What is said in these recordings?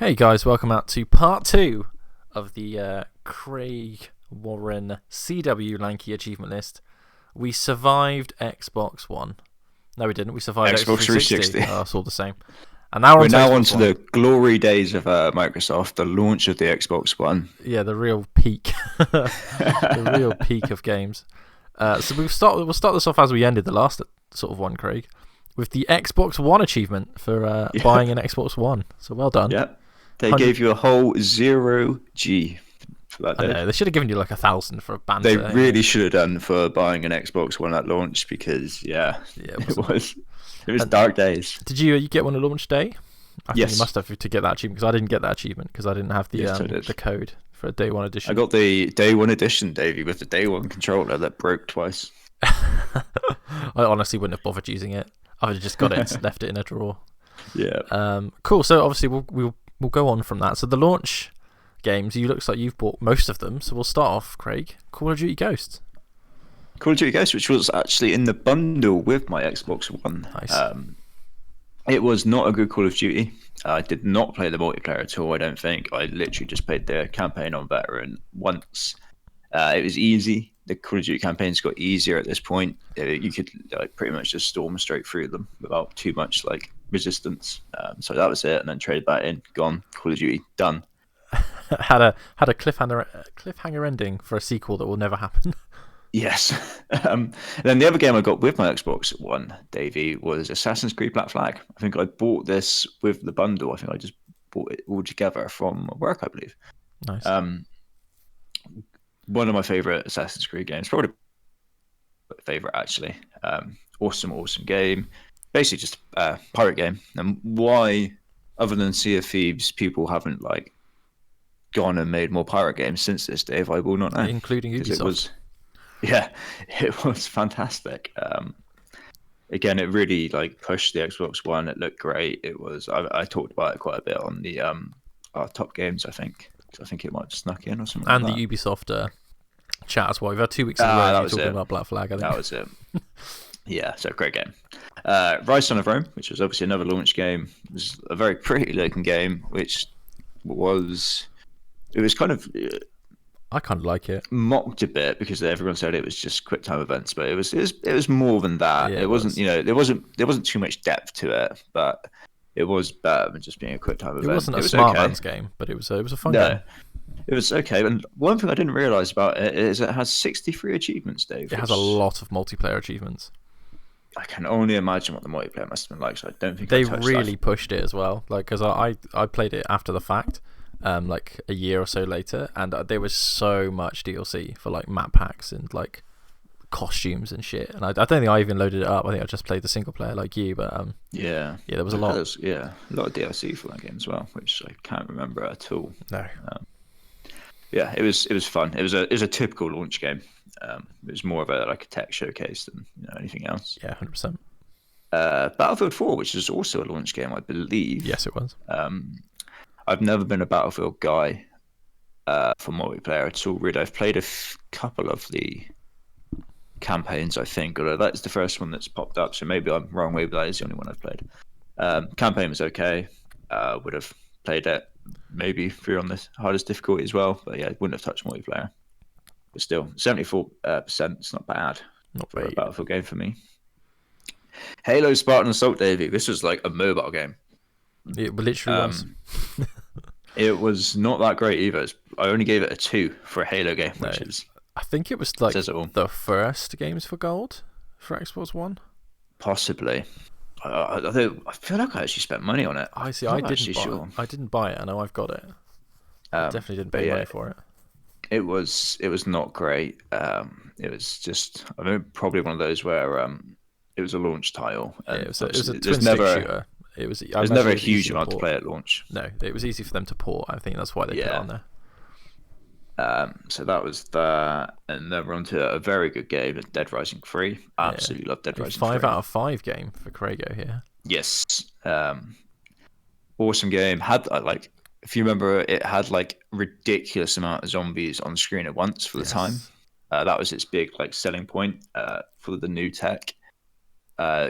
Hey guys, welcome out to part 2 of the Craig Warren CW Lanky achievement list. We survived Xbox One. No, we didn't. We survived Xbox 360. Oh, it's all the same. And now We're on to now Xbox on to One. the glory days of Microsoft, the launch of the Xbox One. Yeah, the real peak. The real peak of games. So we'll start this off as we ended the last sort of one, Craig, with the Xbox One achievement for buying an Xbox One. So well done. Yeah. They gave you a whole 0G for that I day. know, they should have given you like 1,000 for a banter. They really should have done for buying an Xbox One at launch because, it was dark days. Did you get one at launch day? I think Yes. you must have to get that achievement because I didn't get that achievement because I didn't have the Yes, I did. the code for a day one edition. I got the day one edition, Davey, with the day one controller that broke twice. I honestly wouldn't have bothered using it. I would have just got it and left it in a drawer. Yeah. Cool. So obviously we'll go on from that. So the launch games, you looks like you've bought most of them. So we'll start off, Craig. Call of Duty Ghosts. Call of Duty Ghosts, which was actually in the bundle with my Xbox One. Nice. It was not a good Call of Duty. I did not play the multiplayer at all, I don't think. I literally just played the campaign on Veteran once. It was easy. The Call of Duty campaigns got easier at this point. You could pretty much just storm straight through them without too much resistance. So that was it, and then trade that in, gone. Call of Duty done. had a cliffhanger ending for a sequel that will never happen. Yes. And then the other game I got with my Xbox One, Davey, was Assassin's Creed Black Flag. I think I bought this with the bundle. I think I just bought it all together from work, I believe. Nice. One of my favorite Assassin's Creed games, probably my favorite actually. Awesome game. Basically just a pirate game. And why, other than Sea of Thieves, people haven't gone and made more pirate games since this, Dave, I will not know. Including Ubisoft. It was fantastic. Again, it really pushed the Xbox One. It looked great. It was. I talked about it quite a bit on the our top games. I think it might have snuck in or something. And like the that. Ubisoft chat as well. We've had 2 weeks in a row talking about Black Flag. I think that was it. Yeah, so great game. Rise Son of Rome, which was obviously another launch game, was a very pretty looking game, which was kind of. I kind of like it. Mocked a bit because everyone said it was just quick time events, but it was more than that. Yeah, it wasn't, there wasn't too much depth to it, but it was better than just being a quick time event. It wasn't a smart man's game, but it was a fun game. It was okay. And one thing I didn't realize about it is it has 63 achievements, Dave. It has a lot of multiplayer achievements. I can only imagine what the multiplayer must have been like. So I don't think they really pushed it as well. Because I played it after the fact. A year or so later, and there was so much DLC for map packs and costumes and shit. And I don't think I even loaded it up. I think I just played the single player like you. But there was a lot. A lot of DLC for that game as well, which I can't remember at all. No. It was fun. It was a typical launch game. It was more of a tech showcase than anything else. Yeah, 100%. Battlefield 4, which is also a launch game, I believe. Yes, it was. I've never been a Battlefield guy for multiplayer at all. Really, I've played a couple of the campaigns, I think, although that's the first one that's popped up. So maybe I'm wrong. Maybe that is the only one I've played. Campaign was okay. Would have played it maybe through on the hardest difficulty as well. But yeah, wouldn't have touched multiplayer. But still, 74%. It's not bad. Not for very a Battlefield game for me. Halo Spartan Assault, Davey. This was like a mobile game. It literally was. It was not that great either. I only gave it a 2 for a Halo game, which is. I think it was the first games for gold for Xbox One. Possibly. I feel like I actually spent money on it. I see. I didn't buy it. I know I've got it. I definitely didn't pay money for it. It was not great. It was just probably one of those where it was a launch title. It was a twin stick shooter. There's never a huge amount to play at launch. No, it was easy for them to port. I think that's why they put it on there. So that was that, and then we're on to a very good game, Dead Rising 3. Absolutely love Dead Rising 3. 5 out of 5 game for Krago here. Yes. Awesome game. Had if you remember, it had ridiculous amount of zombies on screen at once for the time. That was its big selling point for the new tech.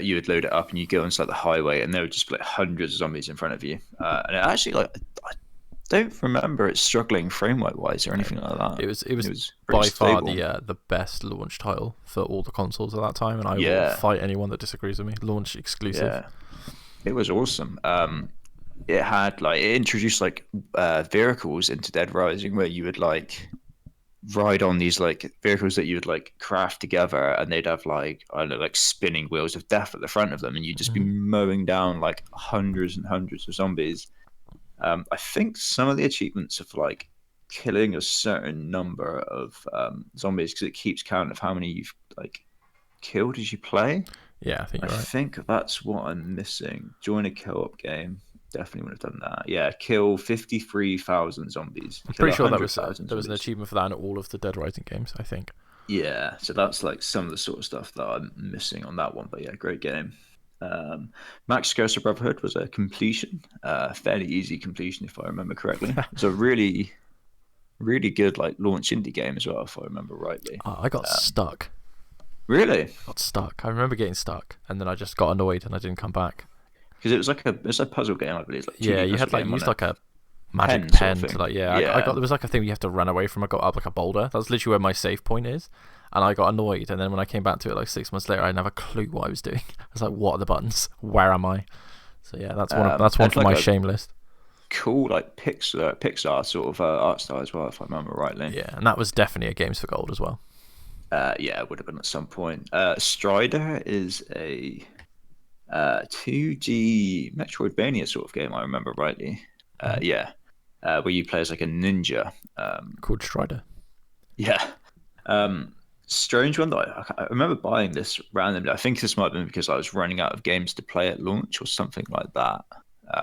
You would load it up and you go onto the highway, and there would just be hundreds of zombies in front of you. And it actually don't remember it struggling frame rate wise or anything like that. It was pretty by far stable. the best launch title for all the consoles at that time, and I will Yeah, fight anyone that disagrees with me. Launch exclusive. yeah, it was awesome. It had like it introduced like vehicles into Dead Rising where you would like ride on these like vehicles that you would like craft together, and they'd have like I don't know, like spinning wheels of death at the front of them, and you'd just be mowing down like hundreds and hundreds of zombies. I think some of the achievements of like killing a certain number of zombies because it keeps count of how many you've like killed as you play. Yeah, I think I you're right. think that's what I'm missing. Join a co-op game. Definitely would have done that. Yeah, kill 53,000 zombies. I'm Kill pretty sure 100,000 there was an zombies. achievement for that in all of the Dead Rising games. I think. Yeah, so that's like some of the sort of stuff that I'm missing on that one. But yeah, great game. Max Cursor Brotherhood was a completion, fairly easy completion if I remember correctly. It's a really, really good like launch indie game as well, if I remember rightly. Oh, I got stuck. Really? Got stuck. I remember getting stuck, and then I just got annoyed and I didn't come back. Because it's a puzzle game, I believe. Like Yeah, 2D you puzzle had like game, used wasn't like a Pen magic sort pen of to thing. like Yeah. I got there was like a thing where you have to run away from. I got up like a boulder. That's literally where my save point is, and I got annoyed. And then when I came back to it like 6 months later, I didn't have a clue what I was doing. I was like, "What are the buttons? Where am I?" So yeah, that's one Had for like my a shame list. cool like Pixar sort of art style as well, if I remember rightly. Yeah, and that was definitely a Games for Gold as well. Yeah, it would have been at some point. Strider is a 2D Metroidvania sort of game, I remember rightly. Yeah, where you play as like a ninja. Called Strider. Yeah. Strange one that I remember buying this randomly. I think this might have been because I was running out of games to play at launch or something like that.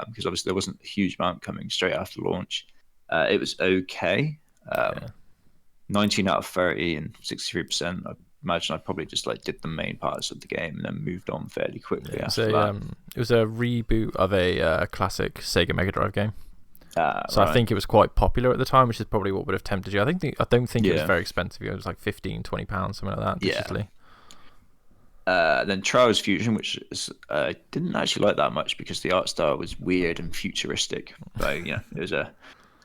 Because obviously there wasn't a huge amount coming straight after launch. It was okay. Yeah. 19 out of 30 and 63%. I imagine I probably just like did the main parts of the game and then moved on fairly quickly after that. It was a reboot of a classic Sega Mega Drive game. So Right. I think it was quite popular at the time, which is probably what would have tempted you. I don't think it was Yeah. very expensive. It was like £15-20, something like that. Yeah. Digitally. Then Trials Fusion, which is, I didn't actually like that much because the art style was weird and futuristic. But yeah, it was a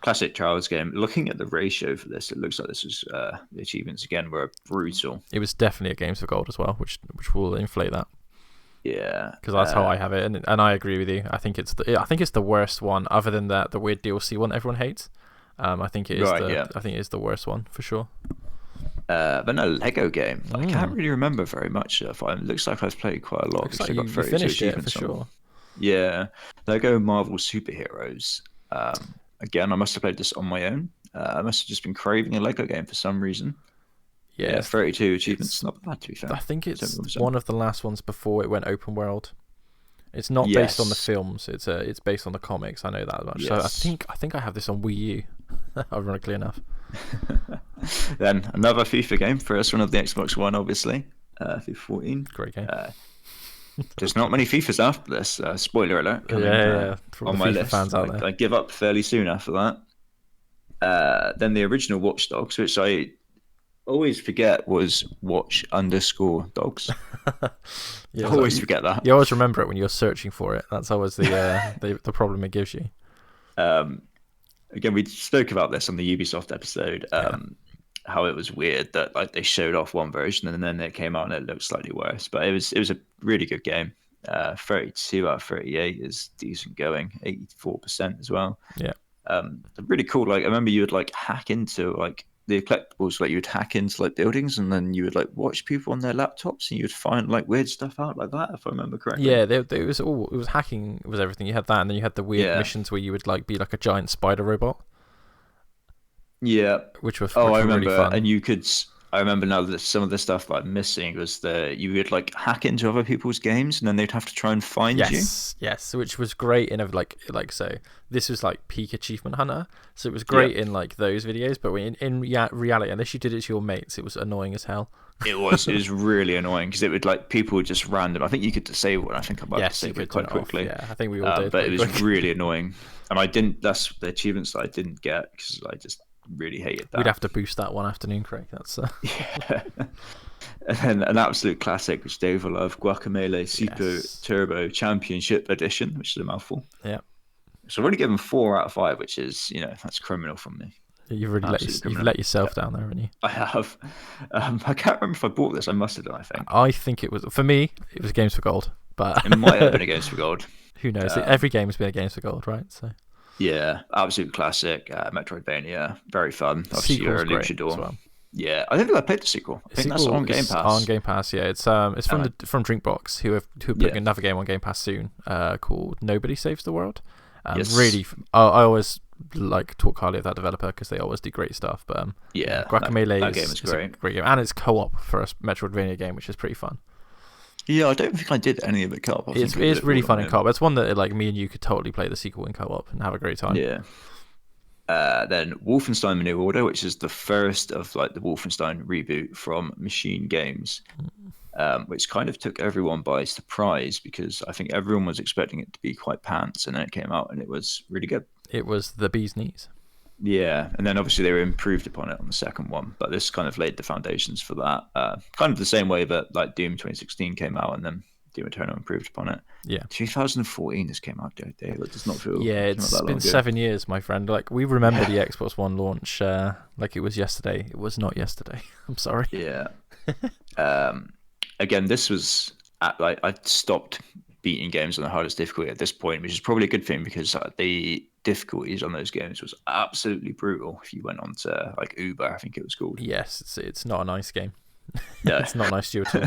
classic Trials game. Looking at the ratio for this, it looks like this was the achievements again were brutal. It was definitely a Games for Gold as well, which will inflate that. Yeah, Because that's how I have it, and I agree with you. I think it's the worst one, other than the weird DLC one that everyone hates. I think it is I think it is the worst one for sure. But no, Lego game. I can't really remember very much. It looks like I've played quite a lot. Looks like I got you 32 finished it for achievements on sure. Yeah, Lego Marvel Superheroes. Again, I must have played this on my own. I must have just been craving a Lego game for some reason. Yeah, 32 achievements. Not bad, to be fair. I think it's 7%. one of the last ones before it went open world. It's not based on the films. It's based on the comics. I know that much. Yes. So I think I have this on Wii U. Ironically enough. Then another FIFA game, first one of the Xbox One, obviously. FIFA 14. Great game. There's not many FIFAs after this. Spoiler alert. Coming, Yeah. For all on the my FIFA list. fans out there. I give up fairly soon after that. Then the original Watch Dogs, which I always forget was watch_dogs. Yeah, I always forget that. You always remember it when you're searching for it. That's always the problem it gives you. Again, we spoke about this on the Ubisoft episode. How it was weird that like they showed off one version and then it came out and it looked slightly worse. But it was a really good game. 32 out of 38 is decent going. 84% as well. Yeah. Really cool. Like I remember you would like hack into like the collectibles, like you would hack into like buildings and then you would like watch people on their laptops and you would find like weird stuff out like that, if I remember correctly. Yeah, it was hacking, it was everything. You had that, and then you had the weird missions where you would like be like a giant spider robot. Yeah, which were I remember, really fun. And you could. I remember now that some of the stuff that I'm missing was you would like hack into other people's games and then they'd have to try and find you. Yes, which was great in a like so. This was like peak achievement hunter, so it was great in like those videos. But in reality, unless you did it to your mates, it was annoying as hell. It was really annoying because it would like people would just random. I think you could disable it. I think I might disable it quite quickly. Yeah, I think we all did. But it was really annoying, and I didn't. That's the achievements that I didn't get because I just really hated that. We'd have to boost that one afternoon, Craig. That's yeah. And then an absolute classic, which Dave will love, Guacamelee Super Turbo Championship Edition, which is a mouthful. Yeah. So I've already given 4 out of 5, which is, that's criminal from me. Absolutely You've criminal. let yourself down there, haven't you? I have. I can't remember if I bought this. I must have done, I think. I think it was, for me, it was Games for Gold, but It might have been a Games for Gold. who knows? Every game's been a Games for Gold, right? So Yeah, absolute classic. Metroidvania, very fun. Obviously, you're sequel's a great luchador. as well. Yeah, I don't think I played the sequel. I think that's on Game Pass. On Game Pass, yeah. It's from from Drinkbox, who are putting Yeah. another game on Game Pass soon, called Nobody Saves the World. Yes. Really, I always like talk highly of that developer because they always do great stuff. But Yeah, Guacamelee that game is great. a great game, and it's co-op for a Metroidvania game, which is pretty fun. Yeah, I don't think I did any of it co-op. It's really fun in co-op. It's one that like me and you could totally play the sequel in co-op and have a great time. Yeah. Then Wolfenstein: The New Order, which is the first of like the Wolfenstein reboot from Machine Games, which kind of took everyone by surprise because I think everyone was expecting it to be quite pants, and then it came out and it was really good. It was the bee's knees. Yeah, and then obviously they were improved upon it on the second one, but this kind of laid the foundations for that. Kind of the same way that like Doom 2016 came out and then Doom Eternal improved upon it. Yeah. 2014 this came out, Dave. That does not feel. Yeah, it's been 7 years, my friend. Like we remember the Xbox One launch like it was yesterday. It was not yesterday. I'm sorry. Yeah. Again, this was I stopped beating games on the hardest difficulty at this point, which is probably a good thing because the difficulties on those games was absolutely brutal. If you went on to like Uber, I think it was called. Yes, it's not a nice game. No. It's not nice to you at all.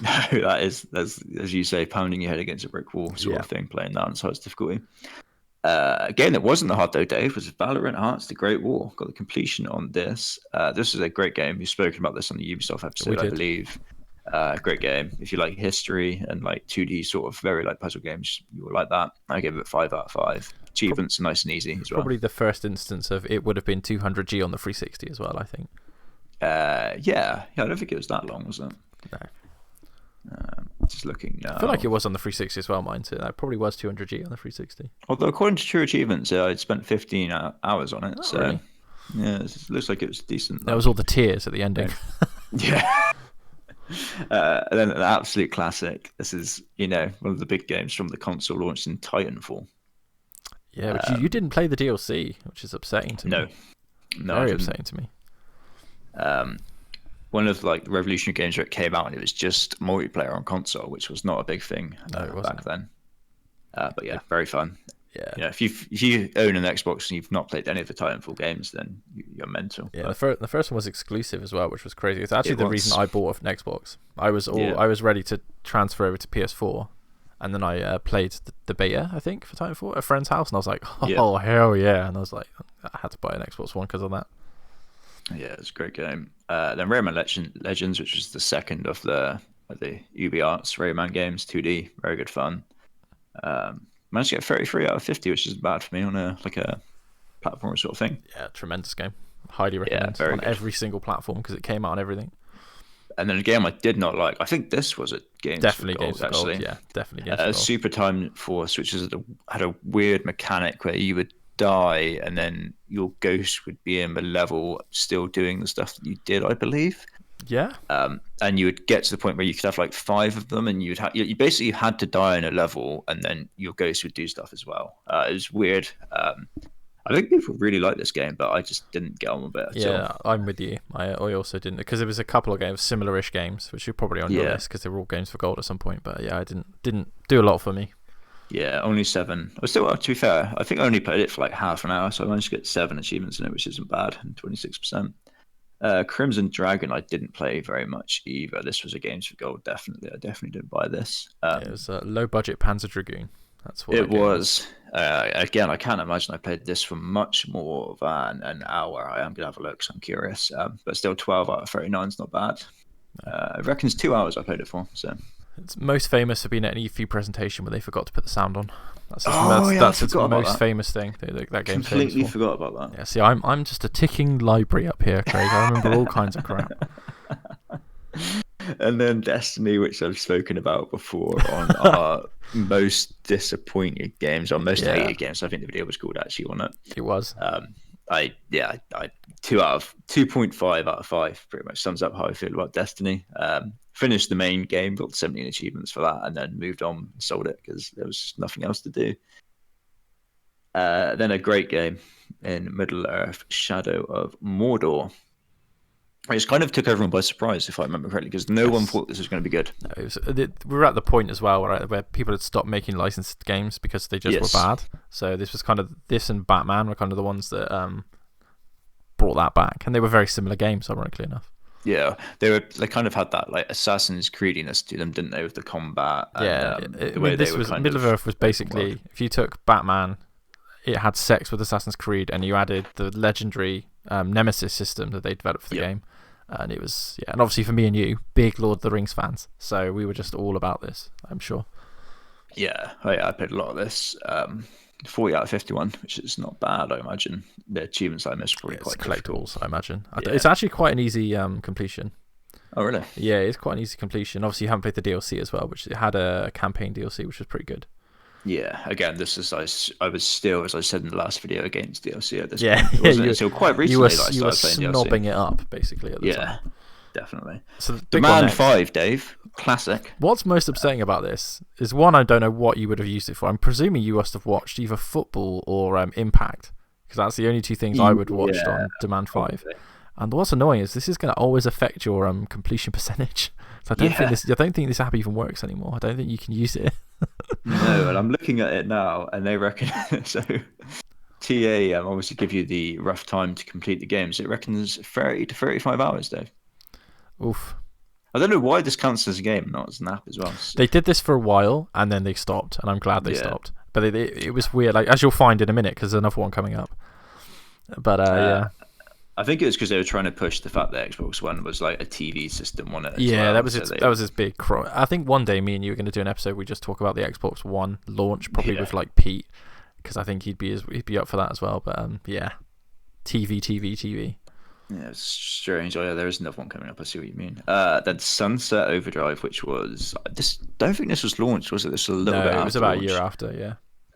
No, that's as you say, pounding your head against a brick wall sort of thing, playing that on its highest difficulty. A game that wasn't that hard though, Dave, was Valorant Hearts: The Great War. Got the completion on this. This is a great game. We've spoken about this on the Ubisoft episode, I believe. Great game. If you like history and like 2D sort of very like puzzle games, you will like that. I gave it 5 out of 5. Achievements are nice and easy as well. Probably the first instance of it would have been 200G on the 360 as well, I think. Yeah, I don't think it was that long, was it? No. Just looking now. I feel like it was on the 360 as well, mine too. It probably was 200G on the 360. Although according to True Achievements, I'd spent 15 hours on it. So really? Yeah, it looks like it was decent. That was all the tears at the ending. Yeah. And then an absolute classic. This is, one of the big games from the console launched in Titanfall. Yeah, but you didn't play the DLC, which is upsetting to me. No, very upsetting to me. One of like the revolutionary games where it came out and it was just multiplayer on console, which was not a big thing back then. But yeah, very fun. Yeah. If you own an Xbox and you've not played any of the Titanfall games, then you're mental. Yeah, the first one was exclusive as well, which was crazy. It's actually the reason I bought an Xbox. I was ready to transfer over to PS4, and then I played the beta, I think, for Titanfall at a friend's house, and I was like, oh hell yeah! And I was like, I had to buy an Xbox One because of that. Yeah, it's a great game. Then Rayman Legends, which was the second of the UbiArts Rayman games, 2D, very good fun. Managed to get 33 out of 50, which isn't bad for me on a platform sort of thing. Yeah, tremendous game. Highly recommend on every single platform because it came out on everything. And then a game I did not like. I think this was a Games definitely for Gold, Games for actually. Gold. Yeah, definitely Games for Gold. Super Time Force, which had a weird mechanic where you would die and then your ghost would be in the level still doing the stuff that you did, I believe. Yeah. And you would get to the point where you could have like 5 of them, and you basically had to die in a level, and then your ghost would do stuff as well. It was weird. I think people really like this game, but I just didn't get on with it at all. Yeah, I'm with you. I also didn't, because there was a couple of games, similar-ish games, which are probably on your list because they were all Games for Gold at some point. But yeah, I didn't do a lot for me. Yeah, only 7. I was still, to be fair, I think I only played it for like half an hour, so I managed to get 7 achievements in it, which isn't bad, and 26%. Crimson Dragon, I didn't play very much either. This was a Games for Gold, definitely. I definitely didn't buy this. It was a low-budget Panzer Dragoon. That's what it was. Again, I can't imagine I played this for much more than an hour. I am going to have a look, so I'm curious. But still, 12 out of 39 is not bad. I reckon it's 2 hours I played it for. So it's most famous for being at an E3 presentation where they forgot to put the sound on. That's its most famous thing. That game's completely famous for. Forgot about that. Yeah, see, I'm just a ticking library up here, Craig. I remember all kinds of crap. And then Destiny, which I've spoken about before on our most disappointed games, or most hated games. I think the video was called actually on it. It was. I 2.5 out of 5 pretty much sums up how I feel about Destiny. Finished the main game, got 17 achievements for that, and then moved on and sold it because there was nothing else to do. Then a great game in Middle Earth, Shadow of Mordor. It kind of took everyone by surprise, if I remember correctly, because no one Yes. thought this was going to be good. No, we were at the point as well where people had stopped making licensed games because they just were Yes. bad. So this was kind of this and Batman were kind of the ones that brought that back, and they were very similar games, ironically enough. Yeah, they kind of had that like Assassin's Creediness to them, didn't they, with the combat and Yeah, the way they this were was kind Middle of of Earth was open world. basically if you took Batman, it had sex with Assassin's Creed, and you added the legendary Nemesis system that they developed for the Yep. game, and it was and obviously for me and you, big Lord of the Rings fans, so we were just all about this. I'm sure. Yeah, I played a lot of this. 40 out of 51, which is not bad, I imagine. The achievements I missed were Yeah, probably it's quite difficult. collectibles, I imagine. Yeah. It's actually quite an easy completion. Oh, really? Yeah, it's quite an easy completion. Obviously, you haven't played the DLC as well, which it had a campaign DLC, which was pretty good. Yeah, again, this is I was still, as I said in the last video, against DLC at this Yeah, point. It yeah, wasn't until quite recently that I you were started playing DLC. snobbing it up basically at the Yeah, time. definitely. So the The big one Man next. 5, Dave. Classic. What's most upsetting about this is one, I don't know what you would have used it for. I'm presuming you must have watched either football or Impact, because that's the only two things I would watch Yeah, on Demand 5. probably. And what's annoying is this is going to always affect your completion percentage. So I don't think this app even works anymore. I don't think you can use it. No, and I'm looking at it now, and they reckon so. TA obviously give you the rough time to complete the games. It reckons 30 to 35 hours, Dave. Oof. I don't know why this counts as a game, not as an app as well. They did this for a while and then they stopped, and I'm glad they Yeah. stopped. But it was weird, like as you'll find in a minute, because there's another one coming up. But yeah. I think it was because they were trying to push the fact that Xbox One was like a TV system on it. Yeah, well, that was his big I think one day me and you are going to do an episode where we just talk about the Xbox One launch, probably with like Pete, because I think he'd be up for that as well. But yeah, TV. Yeah, it's strange. Oh yeah, there is another one coming up. I see what you mean. Then Sunset Overdrive, which was don't think this was launched, was it? This was a little bit No, it after was about a launch. year after.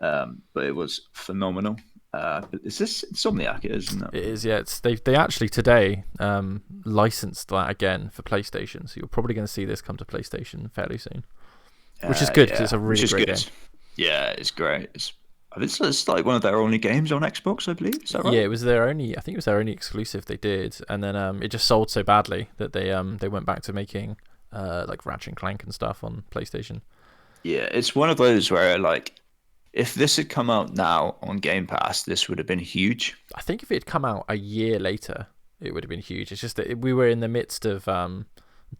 Yeah. But it was phenomenal. But is this Insomniac? It is, isn't it? It is, yeah. They actually today licensed that again for PlayStation, so you're probably going to see this come to PlayStation fairly soon, which is good because it's a really great game. Yeah, it's great. I think it's like one of their only games on Xbox, I believe. Is that right? Yeah, it was their only. I think it was their only exclusive they did, and then it just sold so badly that they went back to making like Ratchet and Clank and stuff on PlayStation. Yeah, it's one of those where like, if this had come out now on Game Pass, this would have been huge. I think if it had come out a year later, it would have been huge. It's just that we were in the midst of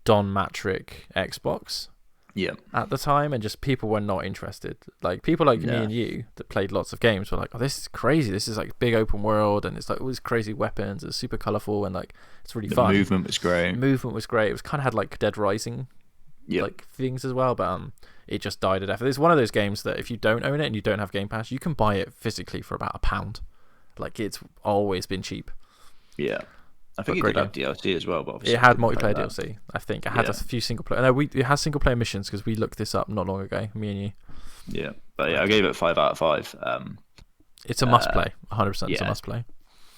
Don Matrick Xbox Yeah. at the time, and just people were not interested. Like people like me Yeah. and you that played lots of games were like, "Oh, this is crazy! This is like big open world, and it's like all these crazy weapons. It's super colorful, and like it's really The fun." movement was great. Movement was great. It was kind of had like Dead Rising Yeah. like things as well, but it just died a death. It's one of those games that if you don't own it and you don't have Game Pass, you can buy it physically for about £1. Like it's always been cheap. Yeah. I think But it did great have DLC as well, but obviously It had didn't play multiplayer that. DLC. I think it had Yeah. a few single player. No, it has single player missions because we looked this up not long ago. Me and you. Yeah, but yeah, I gave it 5 out of 5. It's a must play. 100%. It's a yeah. must play.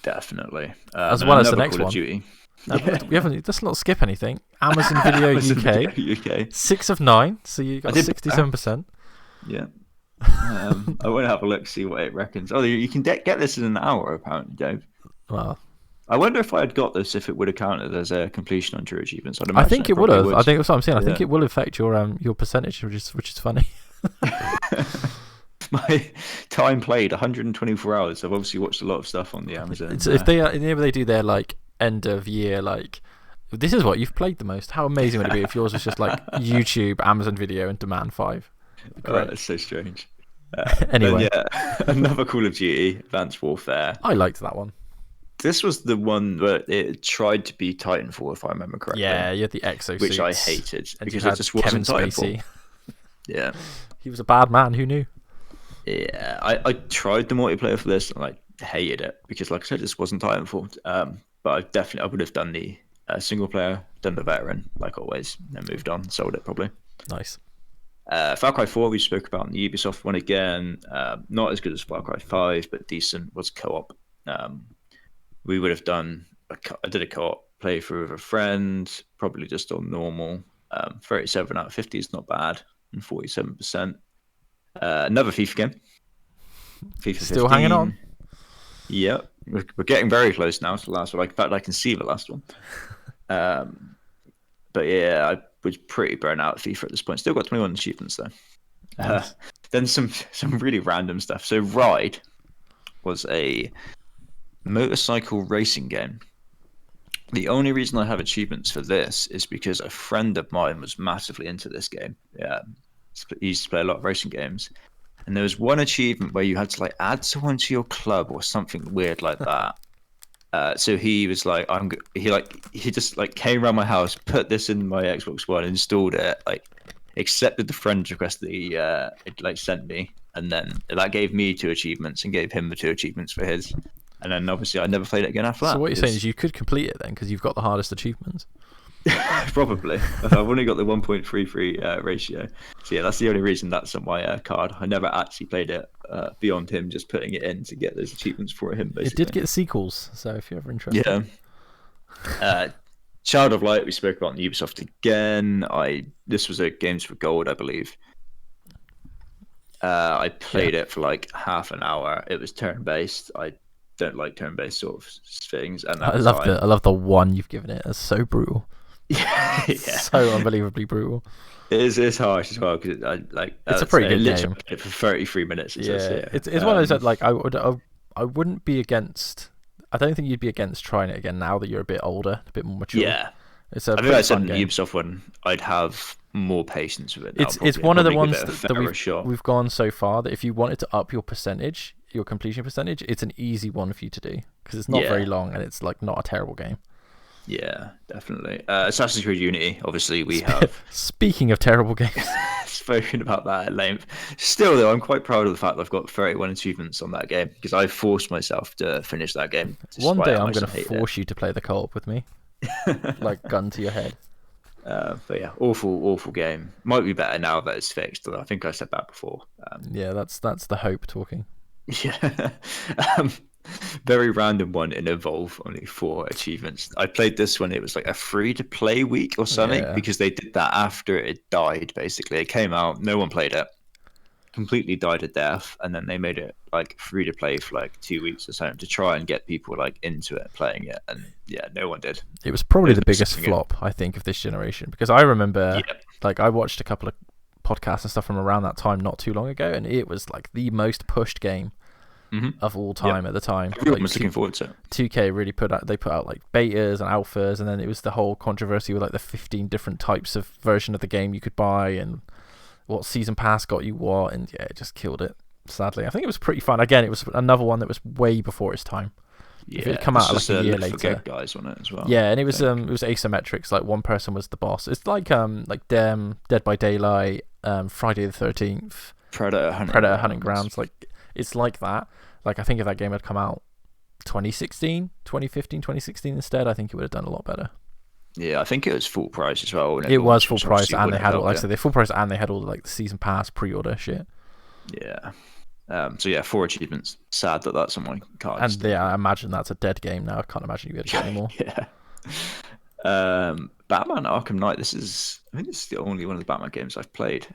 Definitely. As And well as the another next Call one. of Duty. We haven't. Let's not skip anything. Amazon Video Amazon UK. Video UK. 6 of 9. So you got did- 67%. Yeah. I want to have a look, see what it reckons. Oh, you can get this in an hour, apparently, Dave. Well, I wonder if I had got this, if it would have counted as a completion on True Achievements. I think it would have. I think that's what I'm saying. I think Yeah. it will affect your percentage, which is funny. My time played 124 hours. I've obviously watched a lot of stuff on the Amazon. If they do their like end of year like, this is what you've played the most. How amazing would it be if yours was just like YouTube, Amazon Video, and Demand 5? Great. That's so strange. Anyway, yeah, another Call of Duty, Advanced Warfare. I liked that one. This was the one where it tried to be Titanfall, if I remember correctly. Yeah, you had the exosuits, which I hated and because you it had just Kevin wasn't Titanfall. Spacey. Yeah, He was a bad man. Who knew? yeah. I tried the multiplayer for this and I hated it because, like I said, this wasn't Titanfall. But I would have done the single player, done the veteran like always, and then moved on, sold it probably. Nice. Far Cry 4 we spoke about in the Ubisoft one again. Not as good as Far Cry 5, but decent. Was co-op. We would have done. I did a co-op playthrough with a friend, probably just on normal. 37 out of 50 is not bad, and 47%. Another FIFA game. FIFA 15. Still hanging on. Yep, we're getting very close now to the last one. Like, in fact, I can see the last one. But yeah, I was pretty burnt out at FIFA at this point. Still got 21 achievements though. Nice. Then some really random stuff. So Ride was a motorcycle racing game. The only reason I have achievements for this is because a friend of mine was massively into this game. Yeah, he used to play a lot of racing games, and there was one achievement where you had to like add someone to your club or something weird like that. So he was like, he just like came around my house, put this in my Xbox One, installed it, like accepted the friend request that he it like sent me, and then that gave me 2 achievements and gave him the 2 achievements for his. And then obviously I never played it again after that. So what you're saying is you could complete it then because you've got the hardest achievements. Probably. I've only got the 1.33 ratio. So yeah, that's the only reason that's on my card. I never actually played it beyond him just putting it in to get those achievements for him. Basically. It did get sequels, so if you're ever interested. Yeah. Child of Light, we spoke about on Ubisoft again. This was a Games for Gold, I believe. I played it for like half an hour. It was turn-based. I don't like turn-based sort of things. And I love the one you've given it. It's so brutal. Yeah. So unbelievably brutal. It's harsh as well because it's a pretty good game. Played it for 33 minutes. It's one of those that like I wouldn't be against. I don't think you'd be against trying it again now that you're a bit older, a bit more mature. Yeah, it's a I think I said in the Ubisoft one, I'd have more patience with it. It's one of the ones that we've gone so far that if you wanted to up your percentage, your completion percentage, it's an easy one for you to do because it's not very long and it's like not a terrible game. Yeah, definitely. Assassin's Creed Unity, obviously we have. Speaking of terrible games, spoken about that at length. Still, though, I'm quite proud of the fact that I've got 31 achievements on that game because I forced myself to finish that game. One day I'm going to force you to play the co-op with me, like gun to your head. But yeah, awful game. Might be better now that it's fixed. I think I said that before. Yeah, that's the hope talking. Yeah. Very random one in Evolve, only 4 achievements. I played this one, it was like a free-to-play week or something, because they did that after it died, basically. It came out, no one played it, completely died a death, and then they made it like free-to-play for like 2 weeks or something to try and get people like into it, playing it, and yeah, no one did. It was probably the biggest flop, I think, of this generation, because I remember, like, I watched a couple of podcasts and stuff from around that time not too long ago, and it was like the most pushed game of all time at the time. Everyone was looking forward to it. 2K really put out like betas and alphas, and then it was the whole controversy with like the 15 different types of version of the game you could buy and what season pass got you what, and yeah, it just killed it, sadly. I think it was pretty fun. Again, it was another one that was way before its time. Yeah, if it had come out like a year later. Guys on it as well. Yeah, and it was asymmetrics. Like one person was the boss. It's like Dead by Daylight, Friday the 13th, Predator Hunting Grounds. Like it's like that. Like I think if that game had come out 2015, 2016 instead, I think it would have done a lot better. Yeah, I think it was full price as well. It was full price, and they had all, like I said, they're full price, and they had all like the season pass pre-order shit. Yeah. So yeah, 4 achievements. Sad that that's on my card. And yeah, I imagine that's a dead game now. I can't imagine you would get any more. Yeah. Batman Arkham Knight. I think this is the only one of the Batman games I've played.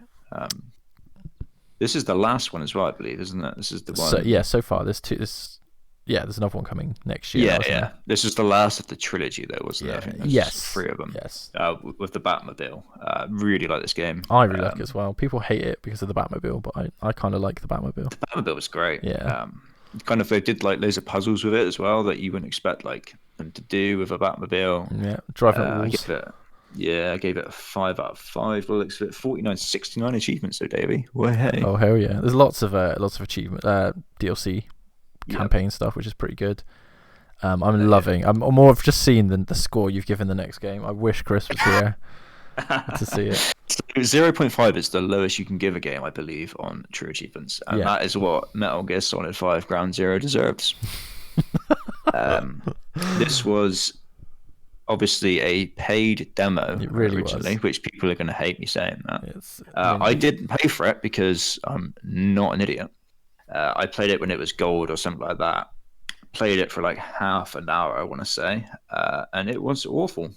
This is the last one as well, I believe, isn't it? This is the one. So far there's 2. There's another one coming next year. Yeah. This is the last of the trilogy, though, wasn't it? I think there's 3 of them. Yes. With the Batmobile. Really like this game. I really like it as well. People hate it because of the Batmobile, but I kind of like the Batmobile. The Batmobile was great. Yeah. They did like loads of puzzles with it as well that you wouldn't expect like them to do with a Batmobile. Yeah, driving walls. I gave it a 5 out of 5. Well, looks at 49.69 achievements, though, Davey. Well, hey. Oh hell yeah! There's lots of achievement DLC campaign stuff, which is pretty good. I'm loving. I'm more of just seeing the score you've given the next game. I wish Chris was here to see it. 0.5 is the lowest you can give a game, I believe, on true achievements, and that is what Metal Gear Solid 5 Ground Zero deserves. This was obviously a paid demo originally, which people are going to hate me saying that. I didn't pay for it because I'm not an idiot. I played it when it was gold or something like that. Played it for like half an hour, I want to say, and it was awful.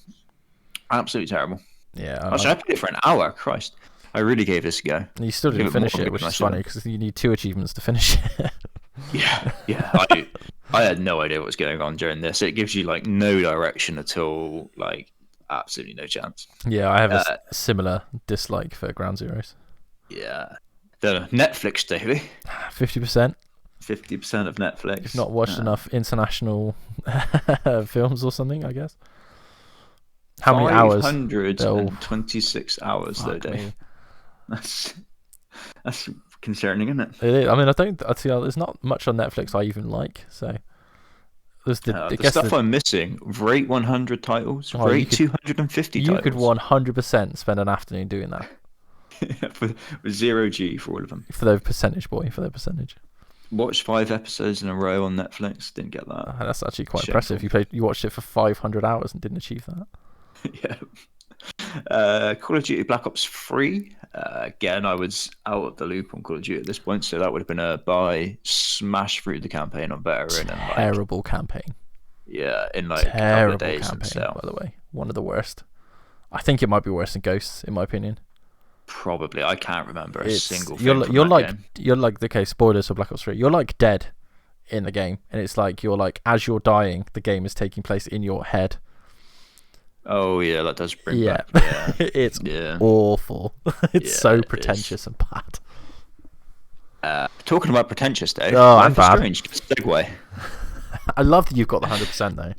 Absolutely terrible. Yeah. I played it for an hour. Christ. I really gave this a go. You still didn't finish it, which is funny because you need 2 achievements to finish it. Yeah. I had no idea what was going on during this. It gives you like no direction at all, like absolutely no chance. Yeah, I have a Uh, similar dislike for Ground Zeroes. yeah. The Netflix daily, 50%. 50% of If Netflix. not watched enough international films or something, I guess. How many hours? They'll 526 hours though, fuck Dave. me. That's that's concerning, isn't it? It is. I mean, I don't. I see. There's not much on Netflix I even like. So there's the. I The guess stuff the. I'm missing: rate 100 titles, Oh, rate 250 you could titles, 100% spend an afternoon doing that with 0G for all of them. for their percentage, boy. For their percentage. Watched 5 episodes in a row on Netflix. Didn't get that. That's actually quite Shameful. impressive. You watched it for 500 hours and didn't achieve that. Yeah. Call of Duty Black Ops 3. Again, I was out of the loop on Call of Duty at this point, so that would have been a buy, smash through the campaign on veteran, and like Terrible campaign. in like a couple of days Campaign, and sell. by the way. One of the worst. I think it might be worse than Ghosts, in my opinion. Probably, I can't remember a single thing You're from you're that like game. you're like okay, spoilers for Black Ops 3. You're like dead in the game, and it's like you're like as you're dying, the game is taking place in your head. Oh yeah, that does bring Yeah, back. Yeah, it's yeah. awful. It's Yeah, so it is. pretentious and bad. Talking about pretentious, Dave. Oh, Life and is bad. Strange. Good segue. I love that you've got the 100% though,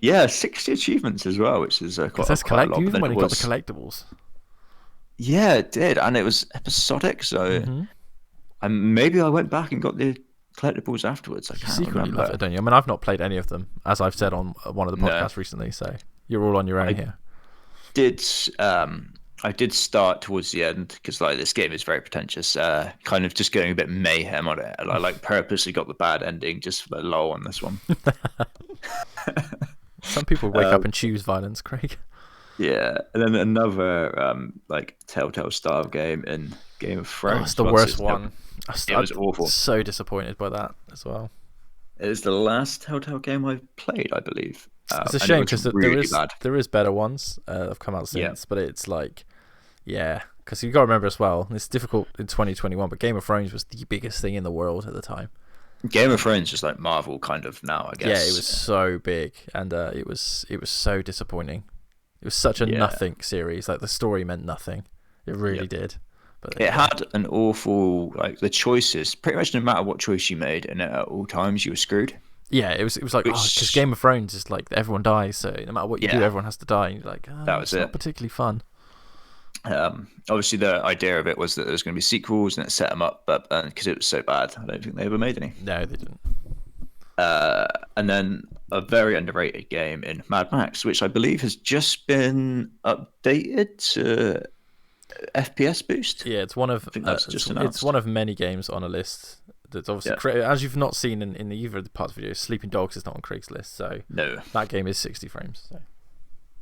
Yeah, 60 achievements as well, which is because quite a lot. you But even then when it you got the was, collectibles. yeah, it did, and it was episodic. So maybe I went back and got the collectibles afterwards. I You can't secretly remember. love it, don't you? I mean, I've not played any of them, as I've said on one of the No, podcasts recently. So you're all on your own I here. did. I did start towards the end because like this game is very pretentious. Kind of just going a bit mayhem on it. I like purposely got the bad ending just for the lull on this one. Some people wake up and choose violence, Craig. Yeah, and then another like Telltale style game in Game of Oh, Thrones. it's the Once worst it's- one. It was I'm awful. so disappointed by that as well. It was the last Telltale game I played, I believe. It's a and it shame was because really bad. there is better ones that have come out Yeah. since, but it's like, yeah, because you got to remember as well, it's difficult in 2021, but Game of Thrones was the biggest thing in the world at the time. Game of Thrones is like Marvel kind of now, I guess. Yeah, it was so big, and it was so disappointing. It was such a nothing series. Like the story meant nothing. It really did. But It had an awful like the choices. Pretty much no matter what choice you made, and at all times you were screwed. yeah, it was like because Game of Thrones is like everyone dies, so no matter what you do, everyone has to die. And you're like, That was it's not it. particularly fun. Obviously, the idea of it was that there was going to be sequels, and it set them up, but because it was so bad, I don't think they ever made any. No, they didn't. And then a very underrated game in Mad Max, which I believe has just been updated to FPS boost. Yeah, it's one of I think that's just it's announced. one of many games on a list that's obviously as you've not seen in either of the parts of the videos. Sleeping Dogs is not on Craig's list, so No, that game is 60 frames. So.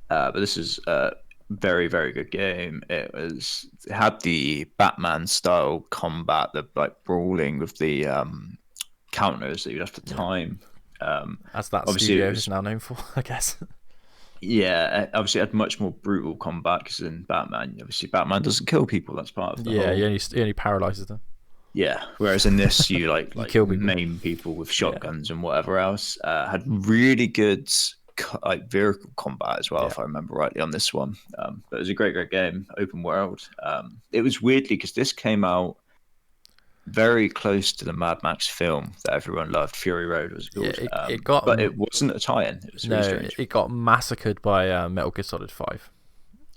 but this is a very very good game. It had the Batman style combat, the like brawling with the counters that you'd have to time. As that obviously studio it was- is now known for, I guess. Yeah, obviously it had much more brutal combat because in Batman, obviously Batman doesn't kill people. That's part of the Yeah, whole... he only paralyzes them. Yeah, whereas in this, you like kill people. maim people with shotguns and whatever else. Had really good like vehicle combat as well, if I remember rightly on this one. But it was a great game, open world. It was weirdly because this came out very close to the Mad Max film that everyone loved. Fury Road was called. Yeah, it got, but it wasn't a tie-in. It was really strange. it got massacred by Metal Gear Solid 5.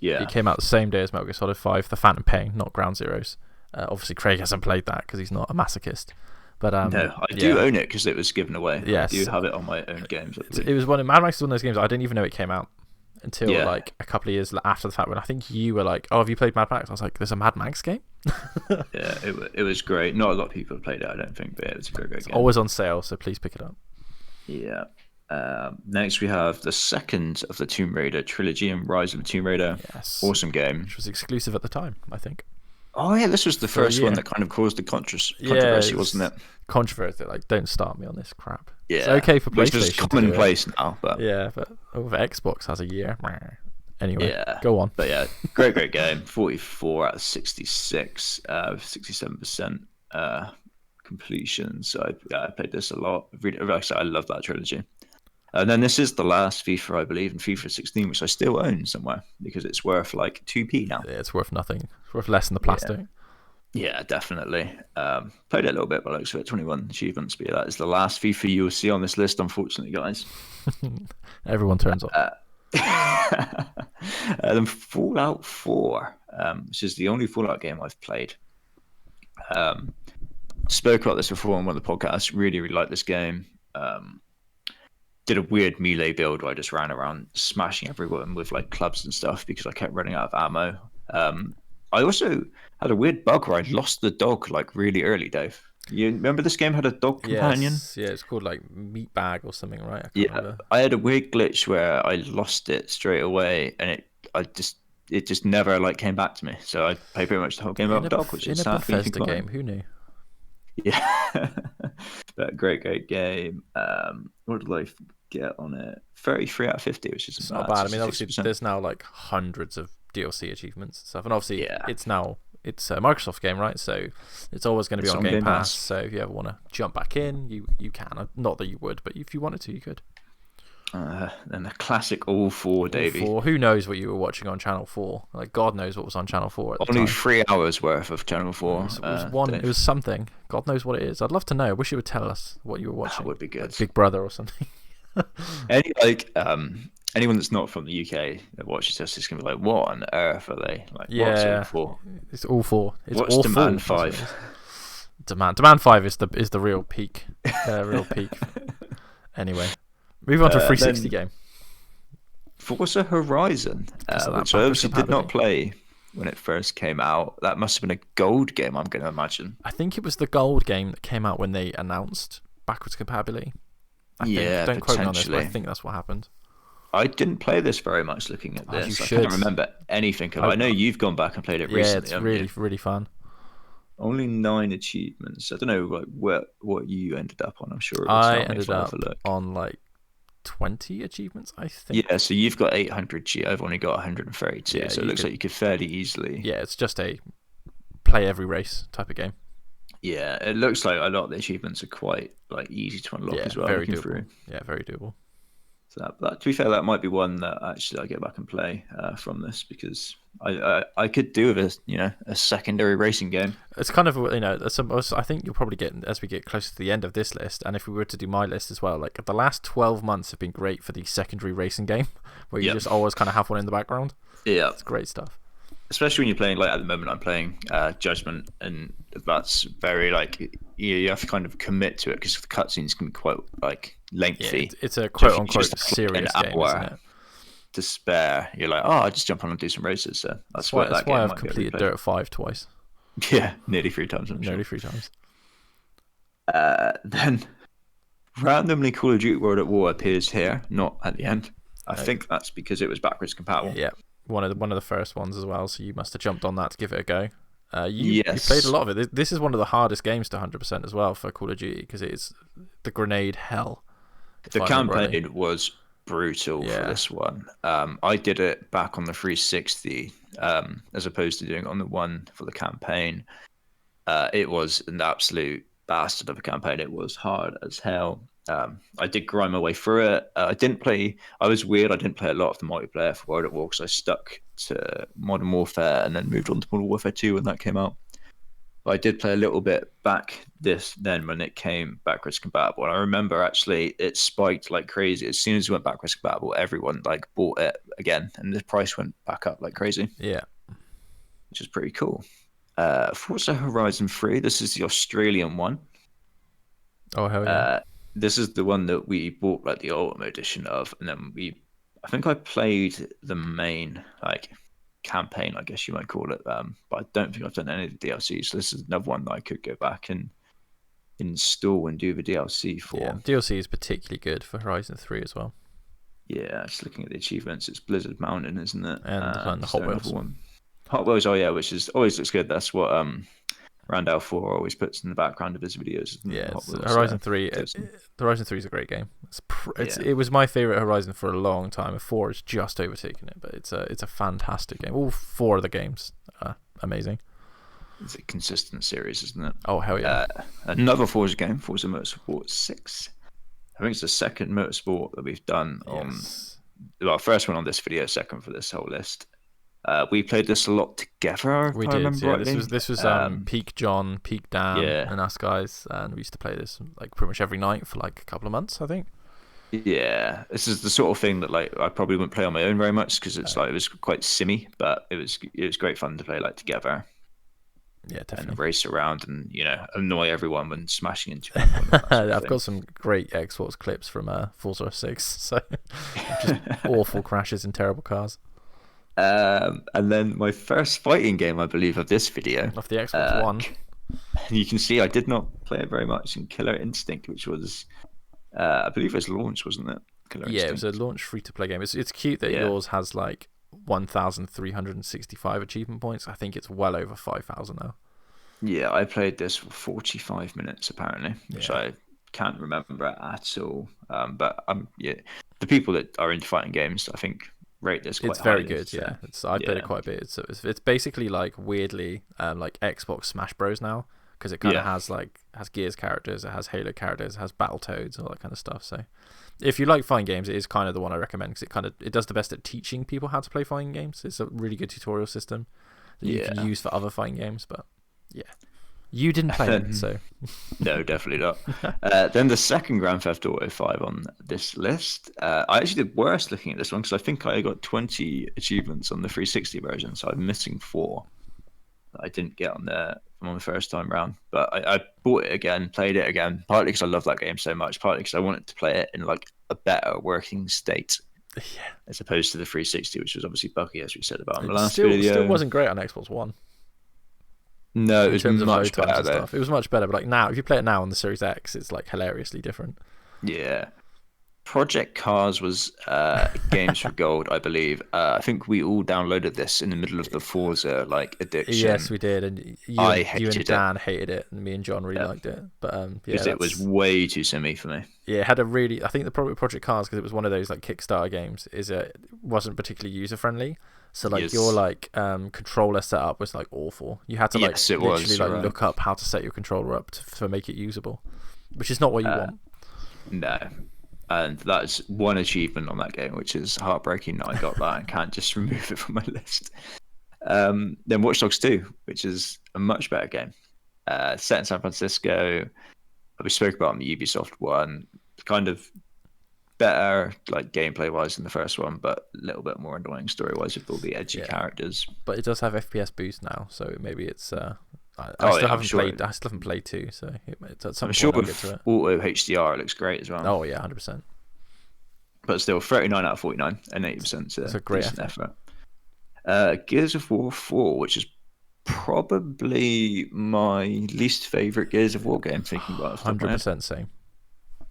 Yeah, It came out the same day as Metal Gear Solid 5, The Phantom Pain, not Ground Zeroes. Obviously, Craig hasn't played that because he's not a masochist. But no, I do own it because it was given away. Yes. I do have it on my own games. It was one of Mad Max is one of those games I didn't even know it came out until Yeah. like a couple of years after the fact when I think you were like, "Oh, have you played Mad Max?" I was like, "There's a Mad Max game." Yeah, it was great. Not a lot of people have played it, I don't think, but it was a great game. Always on sale, so please pick it up. Yeah. Next, we have the second of the Tomb Raider trilogy and Rise of the Tomb Raider. Yes. Awesome game. Which was exclusive at the time, I think. Oh, yeah, this was the For a first one year. that kind of caused the controversy, wasn't it? Controversy, like, don't start me on this crap. Yeah. It's okay for Which PlayStation. is to do it. commonplace now, but Yeah, but over Xbox has a year. Anyway, yeah. go on. But yeah, great game. 44 out of 66, 67% completions. So I played this a lot. Really, like I said, I love that trilogy. And then this is the last FIFA, I believe, in FIFA 16, which I still own somewhere because it's worth like 2p now. It's worth nothing. It's worth less than the plastic. Yeah, definitely. Played it a little bit, but like, so 21 achievements. But yeah, that is the last FIFA you will see on this list, unfortunately, guys. Everyone turns off. Then Fallout 4, which is the only Fallout game I've played. Spoke about this before on one of the podcasts. Really, really like this game. Did a weird melee build where I just ran around smashing everyone with like clubs and stuff because I kept running out of ammo. I also had a weird bug where I lost the dog like really early, Dave. You remember this game had a dog companion? Yes, yeah, it's called like Meat Bag or something, right? I Yeah, remember. I had a weird glitch where I lost it straight away, and it just never like came back to me. So I played pretty much the whole game without a dog, which is in a sad for me to Bethesda game. Who knew? Yeah, but great game. What did I get on it? 33 out of 50, which is not bad. I mean, obviously, there's now like hundreds of DLC achievements and stuff, and obviously, it's a Microsoft game, right? So it's always going to be on Game Pass. So if you ever want to jump back in, you can. Not that you would, but if you wanted to, you could. And the classic All 4, Davey. Who knows what you were watching on Channel 4? Like, God knows what was on Channel 4 at the time. Only 3 hours worth of Channel 4. It was it was something. God knows what it is. I'd love to know. I wish you would tell us what you were watching. That would be good. Like Big Brother or something. Anyone that's not from the UK that watches this is going to be like, what on earth are they? Like, what's All 4? It's All 4. It's what's awful. Demand 5? Demand 5 is the real peak. Anyway, move on to a 360 game. Forza Horizon, which I obviously did not play when it first came out. That must have been a gold game, I'm going to imagine. I think it was the gold game that came out when they announced backwards compatibility. I think. Don't quote me on this, but I think that's what happened. I didn't play this very much looking at this. I can't remember anything of it. I know you've gone back and played it recently. Yeah, it's really, really fun. Only 9 achievements. I don't know like what you ended up on. I'm sure I ended up on like 20 achievements, I think. Yeah, so you've got 800 G. I've only got 132. Yeah, so it looks like you could fairly easily. Yeah, it's just a play every race type of game. Yeah, it looks like a lot of the achievements are quite like easy to unlock as well. Very doable. Yeah, very doable. So that, to be fair, that might be one that actually I get back and play from this because I could do with a secondary racing game. It's kind of I think you'll probably get as we get closer to the end of this list, and if we were to do my list as well, like the last 12 months have been great for the secondary racing game, where you just always kind of have one in the background. Yeah, it's great stuff. Especially when you're playing, like at the moment I'm playing Judgment, and that's very like you have to kind of commit to it because the cutscenes can be quite like lengthy. Yeah, it's a quote unquote serious game, isn't it? To spare, you're like, I'll just jump on and do some races. So that's why I've completed Dirt 5 twice. Yeah, nearly 3 times. Nearly 3 times. Then randomly Call of Duty World at War appears here, not at the end. I think that's because it was backwards compatible. Yeah, one of the first ones as well. So you must have jumped on that to give it a go. You played a lot of it. This is one of the hardest games to 100% as well for Call of Duty because it is the grenade hell. The campaign was brutal for this one. I did it back on the 360 as opposed to doing it on the one for the campaign. It was an absolute bastard of a campaign. It was hard as hell. I did grind my way through it. I was weird. I didn't play a lot of the multiplayer for World at War because I stuck to Modern Warfare and then moved on to Modern Warfare 2 when that came out. But I did play a little bit back then when it came backwards compatible. And I remember actually it spiked like crazy. As soon as it went backwards compatible, everyone like bought it again and the price went back up like crazy. Yeah. Which is pretty cool. Forza Horizon 3, this is the Australian one. Oh, hell yeah. This is the one that we bought like the Ultimate Edition of, and then I think I played the main like campaign, I guess you might call it, but I don't think I've done any of the DLC, so this is another one that I could go back and install and do the DLC for. Yeah, DLC is particularly good for Horizon 3 as well. Yeah, just looking at the achievements, it's Blizzard Mountain, isn't it? And the Hot Wheels. Hot Wheels, oh yeah, which is always looks good. That's what Randall 4 always puts in the background of his videos. Yeah, Horizon 3. Horizon 3 is a great game. It was my favorite Horizon for a long time. 4 has just overtaken it, but it's a fantastic game. All 4 of the games are amazing. It's a consistent series, isn't it? Oh hell yeah. Another Forza game, Forza Motorsport 6. I think it's the second motorsport that we've done on. Yes. Well, first one on this video, second for this whole list. We played this a lot together, if We I did, remember yeah. rightly. This was peak John, peak Dan, Yeah, and us guys, and we used to play this like pretty much every night for like a couple of months, I think. yeah. This is the sort of thing that like I probably wouldn't play on my own very much because it's No. like it was quite simmy, but it was great fun to play like together Yeah, and definitely. race around and annoy everyone when smashing into people and that sort of I've thing. got some great Xbox clips from Forza 6, so just awful crashes in terrible cars. And then my first fighting game, I believe, of this video. Off the Xbox Uh, One. you can see I did not play it very much in Killer Instinct, which was, I believe, it was launched, wasn't it? Killer Yeah, it was a Instinct. launch free-to-play game. It's cute that Yeah, yours has like 1,365 achievement points. I think it's well over 5,000 now. yeah. I played this for 45 minutes apparently, which Yeah. I can't remember at all. But yeah, the people that are into fighting games, I think, rate this quite It's very highly. good, So yeah. I played it yeah, quite a bit. It's basically like weirdly like Xbox Smash Bros now because it kind of yeah, has Gears characters, it has Halo characters, it has Battletoads, all that kind of stuff. So if you like fighting games, it is kind of the one I recommend because it does the best at teaching people how to play fighting games. It's a really good tutorial system that you can yeah. use for other fighting games. But yeah, you didn't play it, so No, definitely not. Then the second Grand Theft Auto 5 on this list. I actually did worse looking at this one because I think I got 20 achievements on the 360 version, so I'm missing four that I didn't get on the first time round. But I bought it again, played it again, partly because I love that game so much, partly because I wanted to play it in like a better working state yeah, as opposed to the 360, which was obviously buggy, as we said about in the it last still video. wasn't great on Xbox One. No, it In was terms of load much times better and though. stuff. It was much better, but like now, if you play it now on the Series X, it's like hilariously different. Yeah. Project Cars was Games for Gold, I believe. I think we all downloaded this in the middle of the Forza like Yes, addiction. we did, and I you and hated it. Dan hated it, and me and John really Yeah, liked it. But yeah, because it was that's way too simmy for me. yeah, it had a really. I think the problem with Project Cars because it was one of those like Kickstarter games is it wasn't particularly user friendly. So like your Yes, like controller setup was like awful. You had to like yes, it literally was. You're like right. look up how to set your controller up to make it usable, which is not what you Uh, want. no, and that's one achievement on that game, which is heartbreaking that I got that and can't just remove it from my list. Then Watch Dogs 2, which is a much better game. Set in San Francisco. We spoke about in the Ubisoft one. Kind of better like gameplay wise than the first one, but a little bit more annoying story wise with all the edgy Yeah, characters. but it does have FPS boost now, so maybe it's. I Oh still yeah, haven't played. I still haven't played two, so at some I'm sure point I'll get to with it. auto HDR it looks great as well. Oh yeah, 100%. But still, 39 out of 49 and 80% is It's a a great decent effort. effort. Gears of War 4, which is probably my least favorite Gears of War game. Thinking about it off the top of my Hundred head. percent same.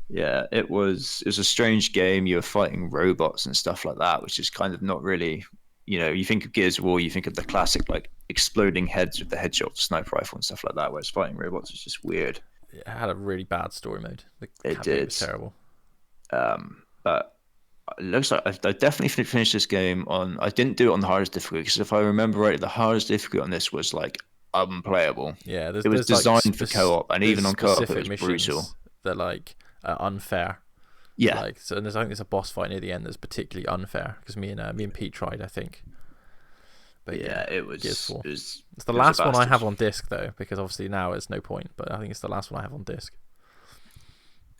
Yeah, it was a strange game. You were fighting robots and stuff like that, which is kind of not really, you think of Gears of War, you think of the classic like exploding heads with the headshot sniper rifle and stuff like that, whereas fighting robots is just weird. It had a really bad story mode. The It campaign did. was terrible. But it looks like I definitely finished this game on. I didn't do it on the hardest difficulty because if I remember right, the hardest difficulty on this was like unplayable. Yeah, It was there's like designed for co-op, and there's even on co-op, it specific was brutal. missions that like are unfair. Yeah, Like so, and I think there's a boss fight near the end that's particularly unfair because me and Pete tried, I think. But yeah, yeah, it Gears was. 4. It was. It's the It was a last one I bastard. have on disc though, because obviously now it's no point. But I think it's the last one I have on disc.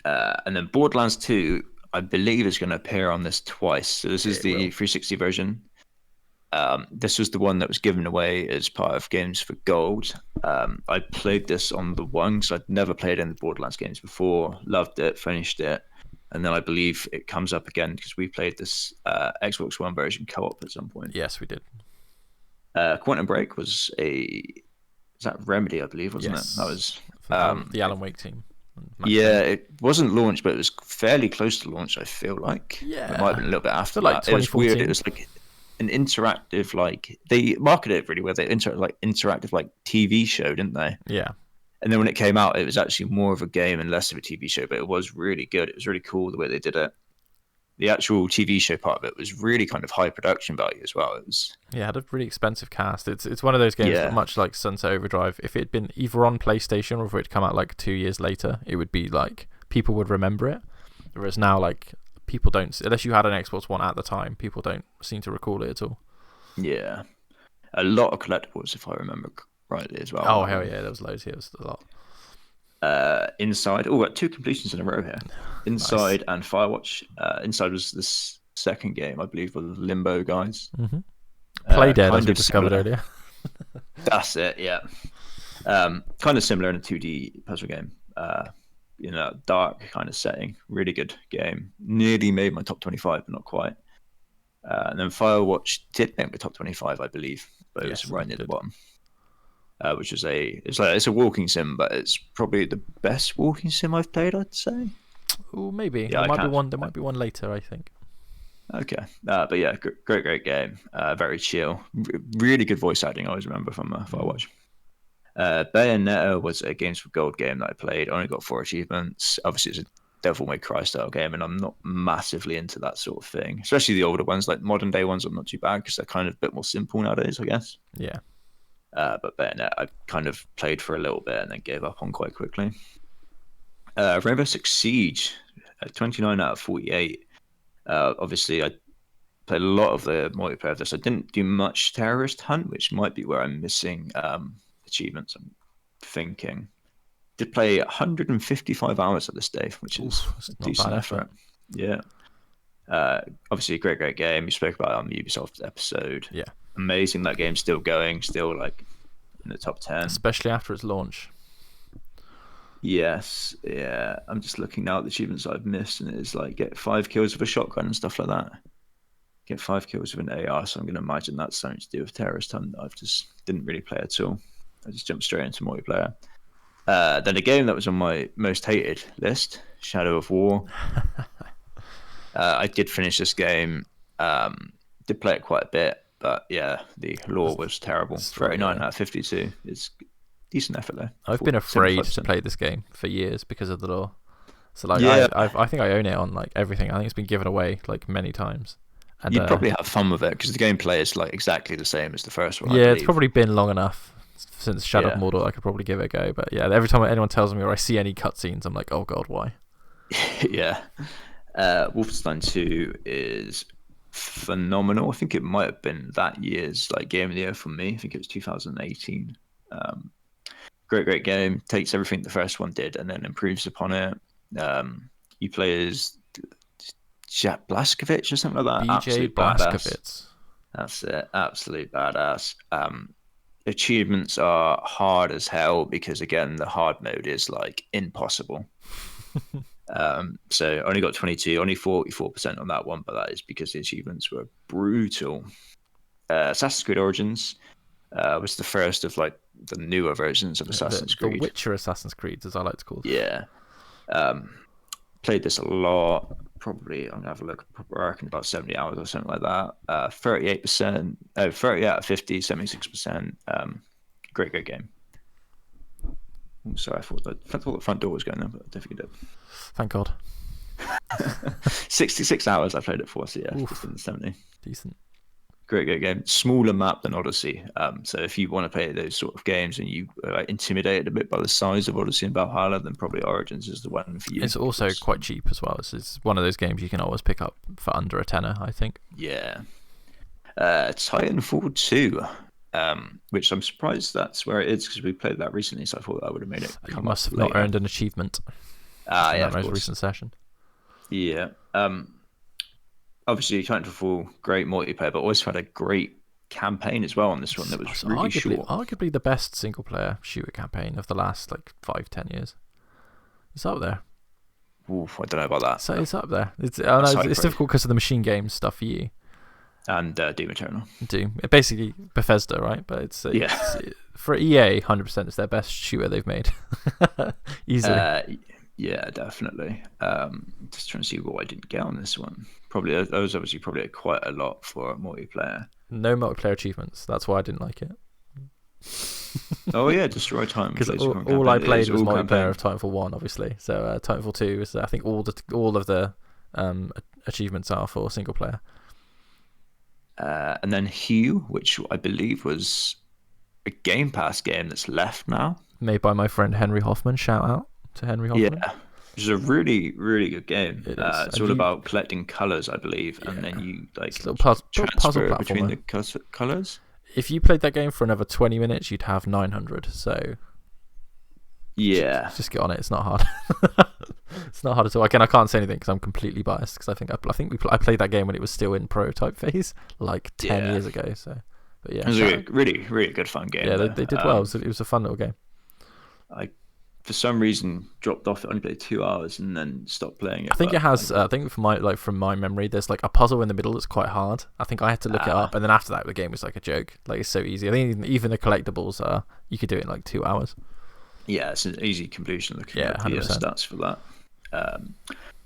And then Borderlands 2, I believe, is going to appear on this twice. So this is It the will. 360 version. This was the one that was given away as part of Games for Gold. I played this on the one because I'd never played any of the Borderlands games before. Loved it, finished it, and then I believe it comes up again because we played this Xbox One version co-op at some point. Yes, we did. Quantum Break was is that Remedy, I believe, wasn't it? That Yes, was from the Alan Wake team. Max yeah, Payne. it wasn't launched, but it was fairly close to launch. I feel like it might have Yeah, been a little bit I after feel like that. It was weird. It 2014. was like an interactive, like they marketed it really well. They interactive like TV show, didn't they? Yeah, And then when it came out, it was actually more of a game and less of a TV show. But it was really good. It was really cool the way they did it. the actual TV show part of it was really kind of high production value as well. It was Yeah, it had a really expensive cast. It's one of those games that, yeah, much like Sunset Overdrive, if it had been either on PlayStation or if it had come out like 2 years later, it would be like people would remember it. Whereas now, like, people don't, unless you had an Xbox One at the time, people don't seem to recall it at all. yeah, a lot of collectibles if I remember rightly as well. Oh hell yeah, there was loads here. It was a lot. Inside, got 2 completions in a row here. Inside and Firewatch. Inside was this second game, I believe, with the Limbo guys. Mm-hmm. Playdead, kind as we of discovered similar. earlier. That's it, yeah. Kind of similar in a 2D puzzle game. In a dark kind of setting. Really good game. Nearly made my top 25, but not quite. And then Firewatch did make my top 25, I believe, but it was right near the bottom. Which is it's a walking sim, but it's probably the best walking sim I've played, I'd say. Oh, maybe. Yeah, there might be one later, I think. Okay, but yeah, great game. Very chill. Really good voice acting. I always remember from Firewatch. Bayonetta was a Games for Gold game that I played. Only got 4 achievements. Obviously, it's a Devil May Cry style game, and I'm not massively into that sort of thing. Especially the older ones, like modern day ones, I'm not too bad because they're kind of a bit more simple nowadays, I guess. Yeah. But Bayonetta, I kind of played for a little bit and then gave up on quite quickly. Rainbow Six Siege, 29 out of 48. Obviously, I played a lot of the multiplayer of this. I didn't do much terrorist hunt, which might be where I'm missing achievements. I'm thinking. Did play 155 hours of this, Dave, which is a decent effort. Yeah. Obviously, a great game. You spoke about it on the Ubisoft episode. Yeah. Amazing that game's still going, still like in the top 10. Especially after its launch. Yes, yeah. I'm just looking now at the achievements I've missed, and it's like get 5 kills with a shotgun and stuff like that. Get 5 kills with an AR, so I'm going to imagine that's something to do with terrorist hunt. I've just didn't really play at all. I just jumped straight into multiplayer. Then a game that was on my most hated list, Shadow of War. I did finish this game. Did play it quite a bit. But yeah, the lore was terrible. 39 out of 52 is decent effort though. I've been afraid to play this game for years because of the lore. So like, yeah. I think I own it on like everything. I think it's been given away like many times. And you'd probably have fun with it because the gameplay is like exactly the same as the first one. Yeah, it's probably been long enough since Shadow of Mordor. I could probably give it a go. But yeah, every time anyone tells me or I see any cutscenes, I'm like, oh god, why? Yeah. Wolfenstein 2 is phenomenal. I think it might have been that year's like game of the year for me. I think it was 2018. Great game. Takes everything the first one did and then improves upon it. You play as Jack Blazkowicz or something like that. BJ Blazkowicz. That's it. Absolute badass. Achievements are hard as hell because again the hard mode is like impossible. So only got 22, only 44% on that one, but that is because the achievements were brutal. Assassin's Creed Origins was the first of like the newer versions of Assassin's Creed. The Witcher Assassin's Creed, as I like to call them. Yeah. Played this a lot. Probably, I'm gonna have a look. I reckon about 70 hours or something like that. 38%, 30 out of 50, 76%. Great game. Oh, sorry, I thought the front door was going there, but I don't think it did. Thank God. 66 hours I played it for, so yeah, just in the 70. Decent. Great game. Smaller map than Odyssey. So if you want to play those sort of games and you are intimidated a bit by the size of Odyssey and Valhalla, then probably Origins is the one for you. It's also quite cheap as well. It's one of those games you can always pick up for under a tenner, I think. Yeah. Titanfall 2. Which I'm surprised that's where it is because we played that recently, so I thought that would have made it come. You must have not earned an achievement. Yeah, that most recent session. Yeah. Obviously, Titanfall, great multiplayer, but also had a great campaign as well on this one that was really short. Arguably the best single player shooter campaign of the last like 5-10 years. It's up there. Oof, I don't know about that. So it's up there. It's difficult because of the machine game stuff for you. And Doom Eternal. Doom. Basically Bethesda, right? But it's for EA, 100% it's their best shooter they've made. Easily. Yeah, definitely. Just trying to see what I didn't get on this one. Probably that was obviously probably quite a lot for multiplayer. No multiplayer achievements. That's why I didn't like it. Oh yeah, Destroy Titan. Because all I played was multiplayer of Titanfall 1, obviously. So Titanfall 2 was I think all of the achievements are for single player. And then Hue, which I believe was a Game Pass game that's left now. Made by my friend Henry Hoffman. Shout out to Henry Hoffman. Yeah, which is a really, really good game. It is. It's all about collecting colors, I believe, and then you It's a little puzzle transfer between platformer. the colors. If you played that game for another 20 minutes, you'd have 900. So Yeah, just get on it. It's not hard. It's not hard at all. Again, I can't say anything because I'm completely biased. Because I played that game when it was still in prototype phase, like 10 years ago. So, but yeah, it was a really, really good fun game. Yeah, they did well. It was a fun little game. I, for some reason, dropped off. It only played 2 hours and then stopped playing it. I think it has. I think from my memory, there's like a puzzle in the middle that's quite hard. I think I had to look it up, and then after that, the game was like a joke. Like it's so easy. I think even the collectibles you could do it in like 2 hours. Yeah, it's an easy completion. Looking at the 100%. stats for that.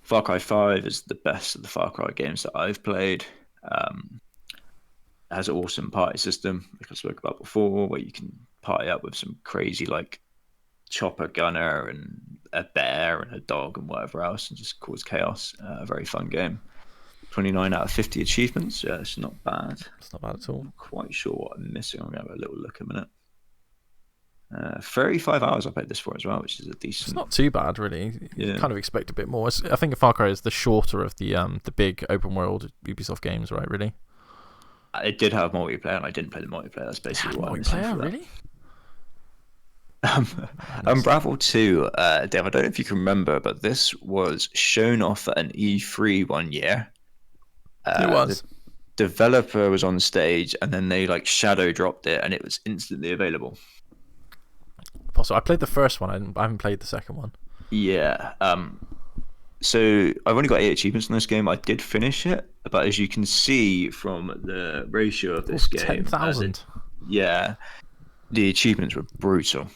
Far Cry 5 is the best of the Far Cry games that I've played. It has an awesome party system, like I spoke about before, where you can party up with some crazy like chopper gunner and a bear and a dog and whatever else, and just cause chaos. A very fun game. 29 out of 50 achievements. Yeah, it's not bad. It's not bad at all. I'm quite sure what I'm missing. I'm gonna have a little look a minute. 35 hours I played this for as well, which is a decent. It's not too bad, really. You kind of expect a bit more. I think Far Cry is the shorter of the big open world Ubisoft games, right? Really. It did have multiplayer, and I didn't play the multiplayer. That's basically what I'm missing. Multiplayer, really? Unravel 2, Dave, I don't know if you can remember, but this was shown off at an E3 one year. It was. The developer was on stage, and then they like shadow dropped it, and it was instantly available. So I played the first one. I haven't played the second one. Yeah. So I've only got 8 achievements in this game. I did finish it, but as you can see from the ratio of this game, 10,000. Yeah, the achievements were brutal.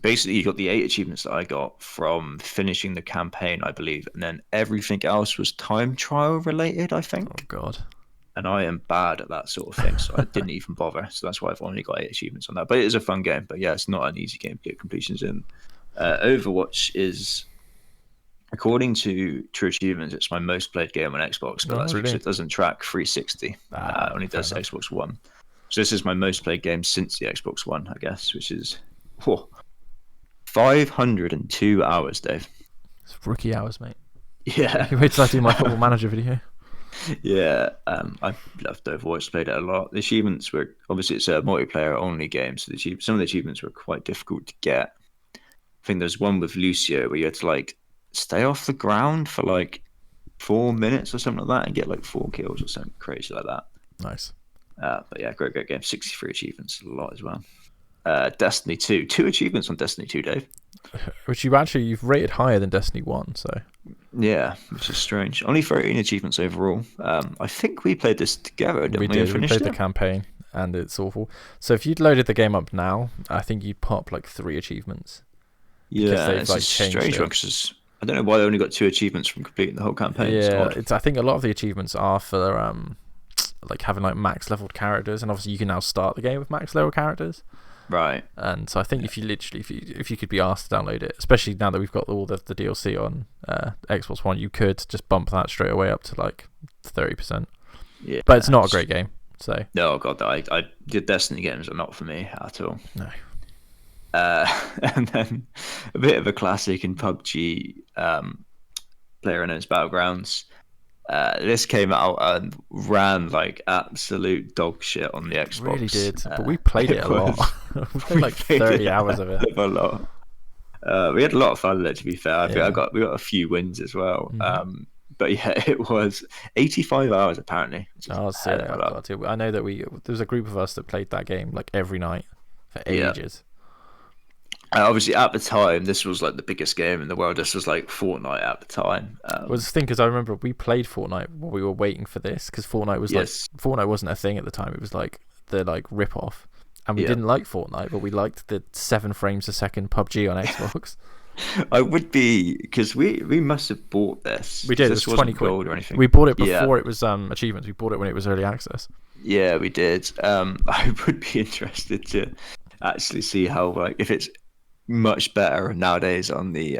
Basically, you got the 8 achievements that I got from finishing the campaign, I believe, and then everything else was time trial related, I think. Oh God. And I am bad at that sort of thing, so I didn't even bother. So that's why I've only got 8 achievements on that. But it is a fun game. But yeah, it's not an easy game to get completions in. Overwatch is, according to True Achievements, it's my most played game on Xbox, but that's because it doesn't track 360. It only does Xbox One. So this is my most played game since the Xbox One, I guess, which is 502 hours, Dave. It's rookie hours, mate. Yeah. Wait till I do my Football Manager video. Yeah, I loved Overwatch, played it a lot. The achievements were, obviously it's a multiplayer only game, so some of the achievements were quite difficult to get. I think there's one with Lucio where you had to like stay off the ground for like 4 minutes or something like that and get like 4 kills or something crazy like that. Nice. But yeah, great game. 63 achievements, a lot as well. Destiny 2, 2 achievements on Destiny 2, Dave. Which you've rated higher than Destiny 1, so. Yeah, which is strange. Only 13 achievements overall. I think we played this together, didn't we? We played the campaign, and it's awful. So if you'd loaded the game up now, I think you'd pop like 3 achievements. Yeah, it's like a strange one because I don't know why they only got 2 achievements from completing the whole campaign. Yeah, I think a lot of the achievements are for like having like max leveled characters, and obviously you can now start the game with max level characters. Right. And so I think if you could be asked to download it, especially now that we've got all the DLC on Xbox One, you could just bump that straight away up to like 30%. Yeah. But it's not a great game. So no, God, the Destiny games are not for me at all. No. And then a bit of a classic in PUBG, PlayerUnknown's Battlegrounds. This came out and ran like absolute dog shit on the Xbox. Really did, but we played it a lot. We played like 30 hours of it. A lot. We had a lot of fun with it, to be fair. I think we got a few wins as well. Mm-hmm. But yeah, it was 85 hours apparently. Oh, I know that there was a group of us that played that game like every night for ages. Obviously, at the time, this was like the biggest game in the world. This was like Fortnite at the time. Well, the thing is, I remember we played Fortnite while we were waiting for this because Fortnite was Fortnite wasn't a thing at the time. It was like the rip off, and we didn't like Fortnite, but we liked the 7 frames a second PUBG on Xbox. I would be because we must have bought this. We did. This it was 20 quid or anything. We bought it before it was achievements. We bought it when it was early access. Yeah, we did. I would be interested to actually see how if it's much better nowadays on the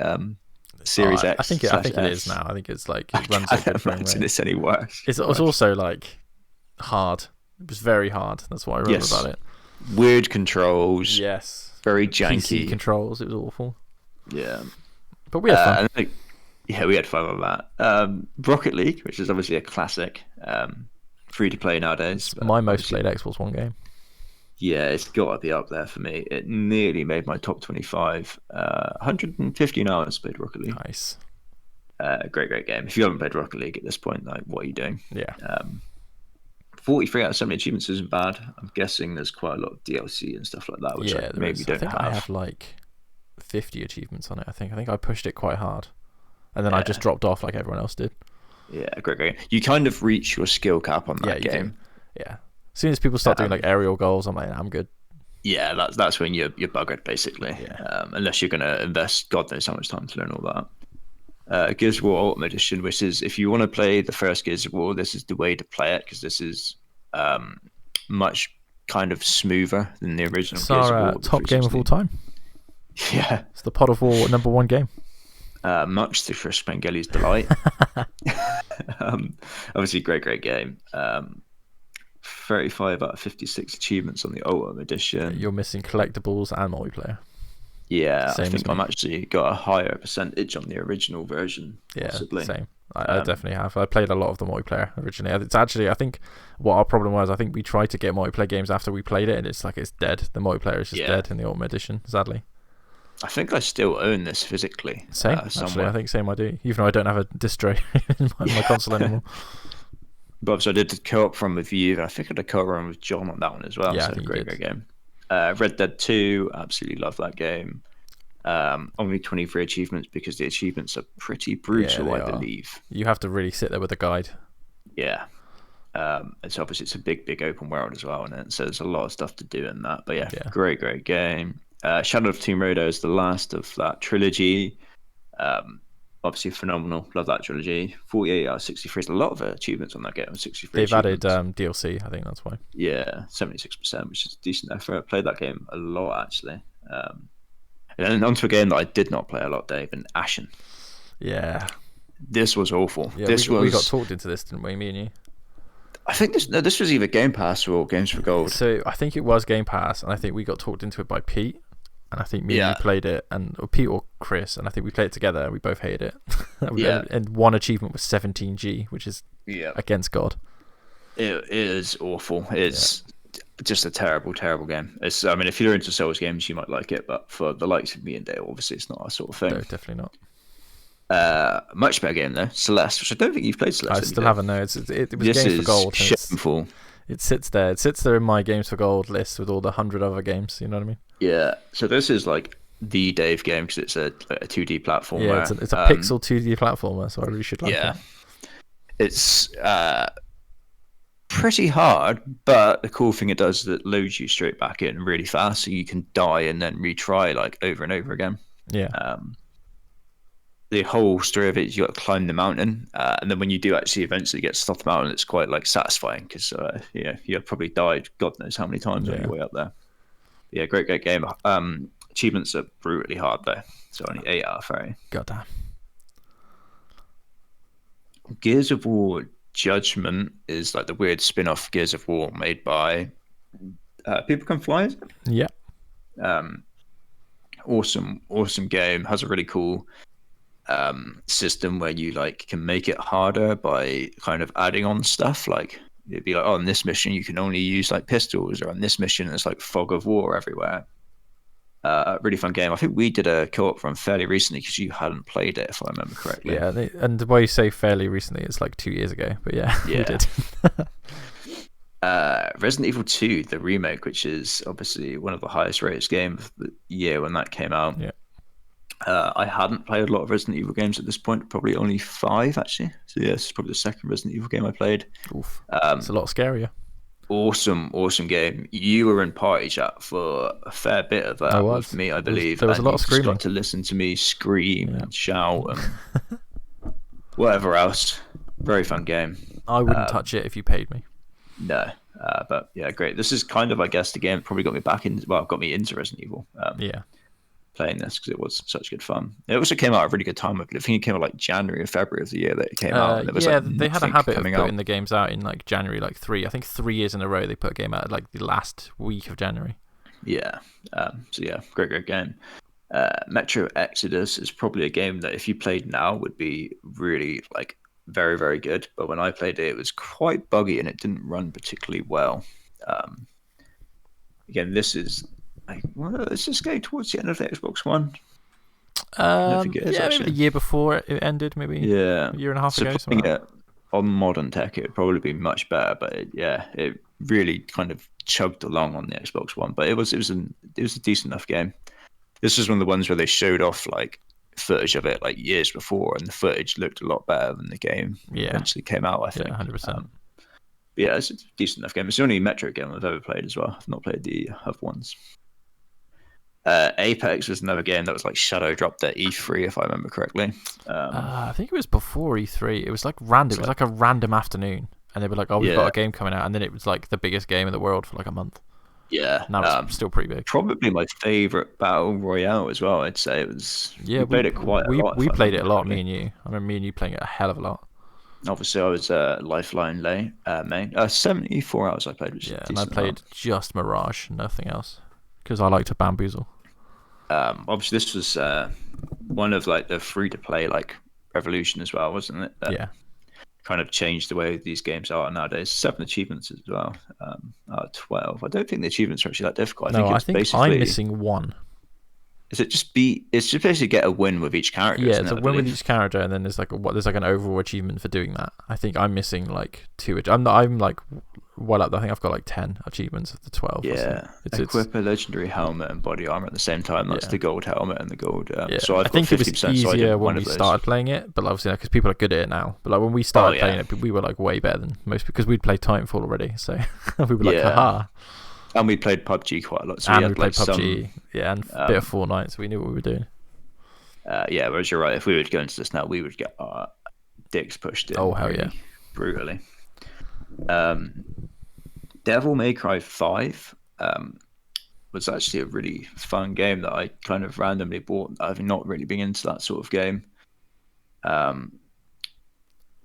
Series I X think I slash think it is S. now. I think it's like I it runs at a can't good frame imagine rate. it's any worse. It was also like hard. It was very hard. That's what I remember Yes. about it. Weird controls, Yes. very PC janky. controls. It was awful. Yeah. But we had fun. And like, yeah, we had fun with that. Rocket League, which is obviously a classic, free to play nowadays. It's But my most obviously, played Xbox One game. yeah, it's got to be up there for me. It nearly made my top 25. 115 hours played Rocket League. Nice. Great game. If you haven't played Rocket League at this point, like, what are you doing? Yeah. 43 out of 70 achievements isn't bad. I'm guessing there's quite a lot of DLC and stuff like that, which Yeah, I there maybe is. don't I think have. I have like 50 achievements on it. I think I pushed it quite hard, and then I Yeah. just dropped off like everyone else did. Yeah, great. You kind of reach your skill cap on that You game. do. Yeah. As soon as people start doing like aerial goals, I'm like, I'm good. Yeah, that's when you're buggered basically. Yeah. Unless you're gonna invest God knows how much time to learn all that. Gears of War Ultimate Edition, which is if you want to play the first Gears of War, this is the way to play it because this is much kind of smoother than the original It's Gears of our War. top game of all time. Yeah, It's the Pod of War #1 game. much to Chris Pengeli's delight. Obviously, great game. 35 out of 56 achievements on the Ultimate Edition. You're missing collectibles and multiplayer. Yeah, Same I as think me. I'm actually got a higher percentage on the original version. Yeah, possibly. same. I definitely have. I played a lot of the multiplayer originally. It's actually, I think, what our problem was. I think we tried to get multiplayer games after we played it, and it's like it's dead. The multiplayer is just dead in the Ultimate Edition, sadly. I think I still own this physically. Same, actually. I think same I do. Even though I don't have a distro in my console anymore. But so I did the co-op run with you, and I think I did a co-op run with John on that one as well. Yeah, so I think great game. Red Dead 2, absolutely love that game. Only 23 achievements because the achievements are pretty brutal, I believe. You have to really sit there with a guide. Yeah. It's obviously it's a big open world as well, and so there's a lot of stuff to do in that. But yeah. Great game. Shadow of Tomb Raider is the last of that trilogy. Obviously phenomenal. Love that trilogy. 48 out of 63 is a lot of achievements on that game. 63. They've added DLC. I think that's why. Yeah, 76%, which is a decent effort. I played that game a lot actually. And then onto a game that I did not play a lot, Dave, and Ashen. Yeah. This was awful. Yeah, we got talked into this, didn't we? Me and you. I think this was either Game Pass or Games for Gold. So I think it was Game Pass, and I think we got talked into it by Pete. And I think me and you played it, or Pete or Chris, and I think we played it together, and we both hated it. And one achievement was 17G, which is against God. It is awful. It's just a terrible game. I mean, if you're into Souls games, you might like it, but for the likes of me and Dale, obviously it's not our sort of thing. No, definitely not. Much better game though, Celeste, which I don't think you've played Celeste. I still haven't. No, it was this Games for Gold. Shameful. It sits there. It sits there in my Games for Gold list with all the 100 other games. You know what I mean? Yeah. So this is like the Dave game because it's a 2D platformer. Yeah, it's a pixel 2D platformer, so I really should like it. It's pretty hard, but the cool thing it does is it loads you straight back in really fast, so you can die and then retry like over and over again. Yeah. The whole story of it is you got to climb the mountain, and then when you do actually eventually get to the top of the mountain, it's quite like satisfying because you probably died God knows how many times on your way up there. Yeah, great game. Achievements are brutally hard though, so only 8 out of 30. Goddamn. Gears of War Judgment is like the weird spin-off Gears of War made by People Can Fly. Yeah. Awesome game. Has a really cool system where you like can make it harder by kind of adding on stuff. Like it'd be like, oh, on this mission you can only use like pistols, or on this mission it's like fog of war everywhere. Really fun game. I think we did a co-op run fairly recently because you hadn't played it, if I remember correctly. Yeah, and the way you say fairly recently, it's like 2 years ago. But yeah. We did. Resident Evil 2, the remake, which is obviously one of the highest rated games of the year when that came out. Yeah. I hadn't played a lot of Resident Evil games at this point, probably only 5 actually. So yeah, this is probably the second Resident Evil game I played. Oof. It's a lot scarier. Awesome game. You were in party chat for a fair bit of that with me, I believe. There was a lot of screaming. You got to listen to me scream and shout and whatever else. Very fun game. I wouldn't touch it if you paid me. No, but yeah, great. This is kind of, I guess, the game that probably got me into Resident Evil. playing this because it was such good fun. It also came out at a really good time. I think it came out like January or February of the year that it came out. And there was Yeah, like they had a nothing habit of coming putting out. the games out in like January, like 3 years in a row. They put a game out like the last week of January. Yeah. So yeah, great game. Metro Exodus is probably a game that if you played now would be really like very, very good. But when I played it, it was quite buggy and it didn't run particularly well. Again, this is like, well, let's just go towards the end of the Xbox One. I don't think it is, Yeah, maybe actually. the year before it ended, maybe Yeah, a year and a half so ago. playing Something like it on modern tech, it would probably be much better. But it really kind of chugged along on the Xbox One. But it was a decent enough game. This was one of the ones where they showed off like footage of it like years before, and the footage looked a lot better than the game eventually came out. I think. Yeah, 100%. Yeah, it's a decent enough game. It's the only Metro game I've ever played as well. I've not played the other ones. Apex was another game that was like shadow dropped at E3, if I remember correctly. I think it was before E3. It was like random. It was like a random afternoon, and they were like, "Oh, we've got a game coming out," and then it was like the biggest game in the world for like a month. Yeah, Now it's still pretty big. Probably my favorite battle royale as well. I'd say it was. Yeah, we played it quite a lot. We played it a lot. Me and you. I remember me and you playing it a hell of a lot. Obviously, I was Lifeline main. 74 hours I played, which is and I played just Mirage, nothing else, because I like to bamboozle. Obviously, this was one of like the free to play like revolution as well, wasn't it? Yeah. Kind of changed the way these games are nowadays. 7 achievements as well. Out of 12. I don't think the achievements are actually that difficult. I think I'm missing one. Is it just it's just basically get a win with each character? Yeah, it's a win with each character, and then there's like an overall achievement for doing that. I think I'm missing like 2. I'm like well up. I think I've got like 10 achievements of the 12. Yeah, equip a legendary helmet and body armor at the same time. That's the gold helmet and the gold. So I've got 50%. It was easier when we started playing it, but obviously because people are good at it now. But like when we started playing it, we were like way better than most because we'd played Titanfall already. So we were like, haha. And we played PUBG quite a lot. So we played PUBG, and a bit of Fortnite, so we knew what we were doing. Whereas you're right, if we would go into this now, we would get our dicks pushed in. Oh, hell yeah. Brutally. Devil May Cry 5 was actually a really fun game that I kind of randomly bought. I've not really been into that sort of game.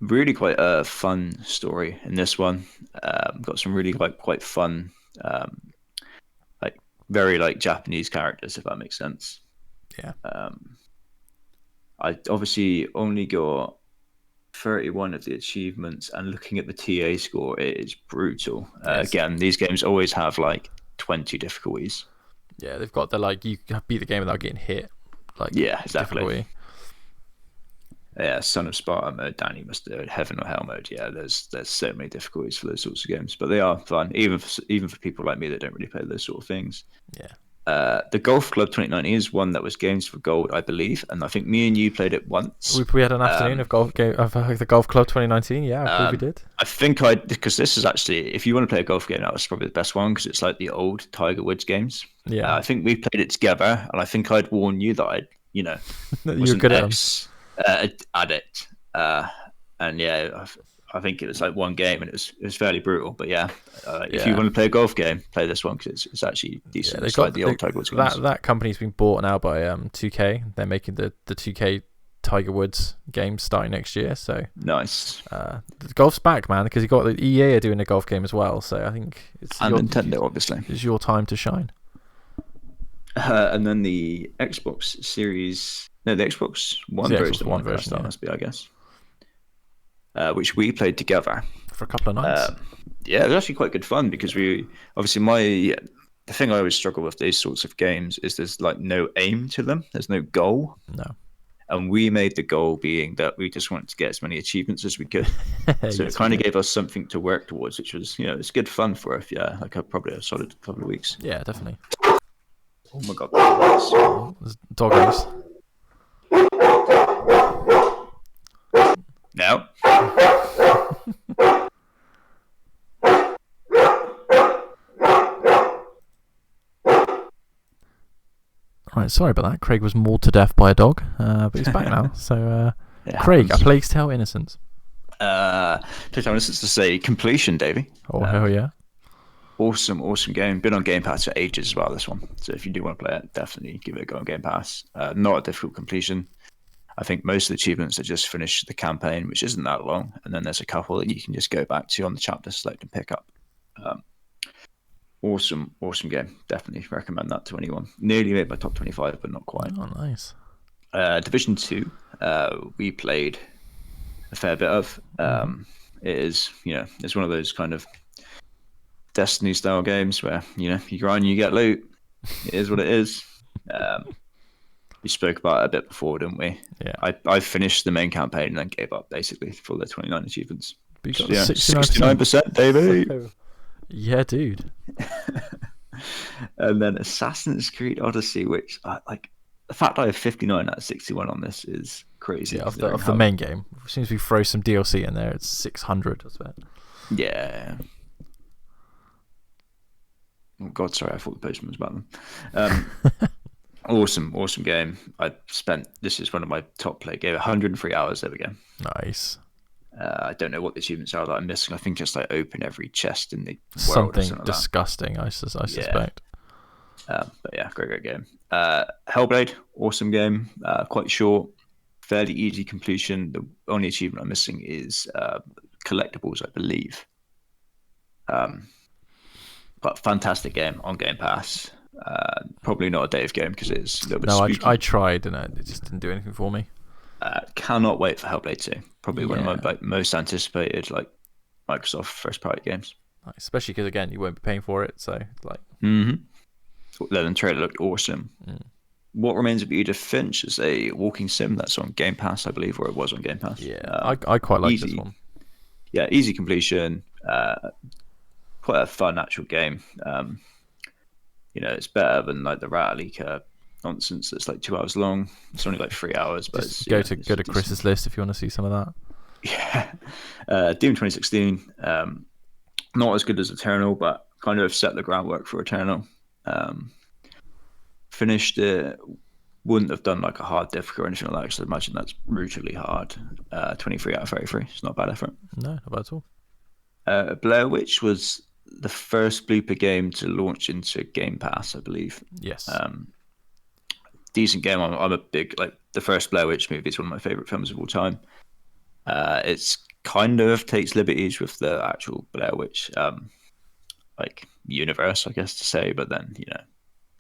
Really quite a fun story in this one. Got some really quite fun, like very like Japanese characters, if that makes sense. Yeah. I obviously only got 31 of the achievements, and looking at the TA score, it is brutal. Again, these games always have like 20 difficulties. Yeah, they've got the like you beat the game without getting hit. Like exactly. Difficulty. Yeah, Son of Sparta mode, Danny must do it. Heaven or Hell mode. Yeah, there's so many difficulties for those sorts of games, but they are fun, even for people like me that don't really play those sort of things. Yeah. The Golf Club 2019 is one that was Games for Gold, I believe, and I think me and you played it once. We had an afternoon of the Golf Club 2019. Yeah, I believe we did. I think because this is actually, if you want to play a golf game, that was probably the best one because it's like the old Tiger Woods games. Yeah. I think we played it together, and I think I'd warn you that I, was You're good at addict, and yeah, I think it was like one game and it was fairly brutal. But if you want to play a golf game, play this one because it's actually decent. Yeah, it's like the old Tiger Woods games. That company's been bought now by 2K. They're making the 2K Tiger Woods game starting next year. So nice. The golf's back, man, because you got the EA are doing a golf game as well. So I think Nintendo, obviously, it's your time to shine. And then the Xbox Series, the Xbox One version. That must be, I guess. Which we played together for a couple of nights. It was actually quite good fun because we obviously the thing I always struggle with these sorts of games is there's like no aim to them. There's no goal. No. And we made the goal being that we just wanted to get as many achievements as we could. So it kind of gave us something to work towards, which was it's good fun for us. Yeah, like probably a solid couple of weeks. Yeah, definitely. Oh my god. There's doggies. No. Right, sorry about that. Craig was mauled to death by a dog, but he's back now. So, Craig, A Plague Tale: Innocence. Plague Tale: Innocence to say completion, Davey. Oh, hell yeah. Awesome game. Been on Game Pass for ages as well, this one. So if you do want to play it, definitely give it a go on Game Pass. Not a difficult completion. I think most of the achievements are just finish the campaign, which isn't that long, and then there's a couple that you can just go back to on the chapter select and pick up. Awesome game. Definitely recommend that to anyone. Nearly made my top 25, but not quite. Oh, nice. Division 2, we played a fair bit of. It is, it's one of those kind of Destiny style games where, you grind, you get loot. It is what it is. We spoke about it a bit before, didn't we? Yeah. I finished the main campaign and then gave up basically for the 29 achievements. But you got 69%, David. Yeah, dude. And then Assassin's Creed Odyssey, which the fact I have 59 out of 61 on this is crazy. Yeah, of the main game. As soon as we throw some DLC in there, it's 600, I bet. Yeah. Oh God, sorry, I thought the postman was about them. Awesome game. This is one of my top play game. 103 hours there we go. Nice. I don't know what the achievements are that I'm missing. I think it's like open every chest in the world. Something disgusting, I suspect. But yeah, great game. Hellblade, awesome game. Quite short, fairly easy completion. The only achievement I'm missing is collectibles, I believe. But fantastic game on Game Pass. Probably not a Dave game because it's a little bit spooky. I tried and it just didn't do anything for me. Cannot wait for Hellblade 2. Probably one of my most anticipated Microsoft first party games. Nice. Especially because again you won't be paying for it, so The trailer looked awesome. What Remains of Edith Finch is a walking sim that's on Game Pass, I believe, or it was on Game Pass. Yeah, I quite like this one. Yeah, easy completion. Quite a fun actual game. It's better than like the Ratalica nonsense that's like 2 hours long. It's only like 3 hours, but just go to Chris's list if you want to see some of that. Yeah, Doom 2016. Not as good as Eternal, but kind of set the groundwork for Eternal. Finished it. Wouldn't have done like a hard difficult or anything like that because I imagine that's brutally hard. 23 out of 33. It's not a bad effort. No, not bad at all. Blair Witch was the first Blooper game to launch into Game Pass, I believe. Yes. Decent game. I'm a big the first Blair Witch movie is one of my favorite films of all time. It's kind of takes liberties with the actual Blair Witch universe, I guess to say, but then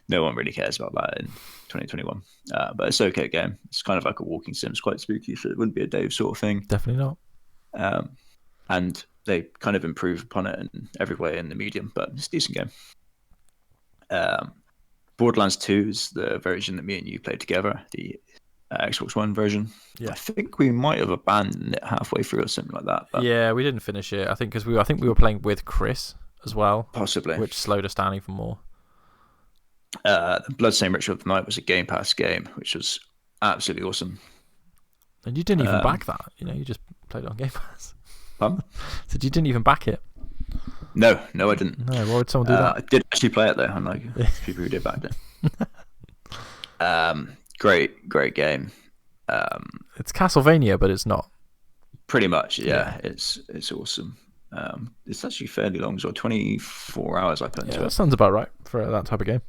no one really cares about that in 2021. But it's okay game. It's kind of like a walking sim. It's quite spooky, so it wouldn't be a Dave sort of thing. Definitely not. And they kind of improve upon it in every way in the medium, but it's a decent game. Borderlands 2 is the version that me and you played together, the Xbox One version. Yeah. I think we might have abandoned it halfway through or something like that. But yeah, we didn't finish it. I think because we were playing with Chris as well, possibly, which slowed us down even more. The Bloodstained Ritual of the Night was a Game Pass game, which was absolutely awesome. And you didn't even back that. You just played it on Game Pass. Pardon? So you didn't even back it. No, I didn't. No, why would someone do that? I did actually play it though, unlike people who did back it. Great game. It's Castlevania, but it's not. Pretty much, yeah. It's awesome. It's actually fairly long as well. 24 hours I put into it. That sounds about right for that type of game.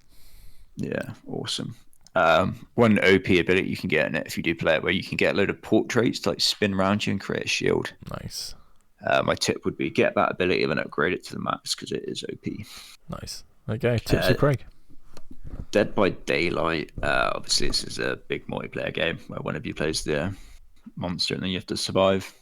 Yeah, awesome. One OP ability you can get in it if you do play it, where you can get a load of portraits to spin around you and create a shield. Nice. My tip would be get that ability and then upgrade it to the max because it is OP. Nice. Okay, tips for Craig. Dead by Daylight. Obviously, this is a big multiplayer game where one of you plays the monster and then you have to survive.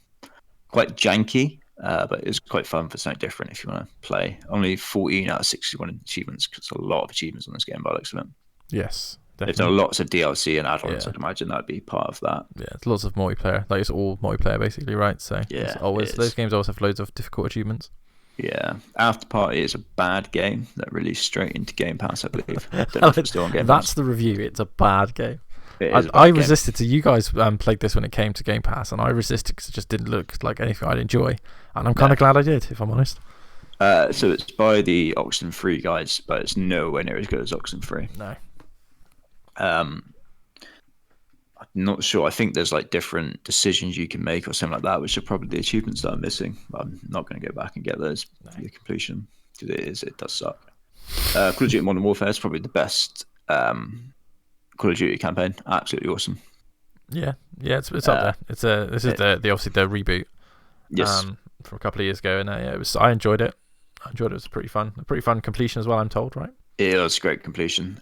Quite janky, but it's quite fun for something different if you want to play. Only 14 out of 61 achievements because a lot of achievements on this game by the looks of it. Yes. They've done lots of DLC and add-ons. I'd imagine that'd be part of that. Yeah, it's lots of multiplayer. It's all multiplayer basically, right? So yeah, those games always have loads of difficult achievements. Yeah, After Party is a bad game that released straight into Game Pass, I believe. Don't know if it's still on Game Pass. That's the review. It's a bad game. I resisted. So you guys played this when it came to Game Pass, and I resisted because it just didn't look like anything I'd enjoy. And I'm kind of glad I did, if I'm honest. So it's by the Oxenfree guys, but it's nowhere near as good as Oxenfree. No. I'm not sure. I think there's different decisions you can make or something like that, which are probably the achievements that I'm missing. But I'm not going to go back and get those for the completion. because it does suck. Call of Duty Modern Warfare is probably the best Call of Duty campaign. Absolutely awesome. Yeah, it's up there. This is the obviously the reboot. Yes. From a couple of years ago, and I enjoyed it. It was a pretty fun completion as well. I'm told, right? It was great completion.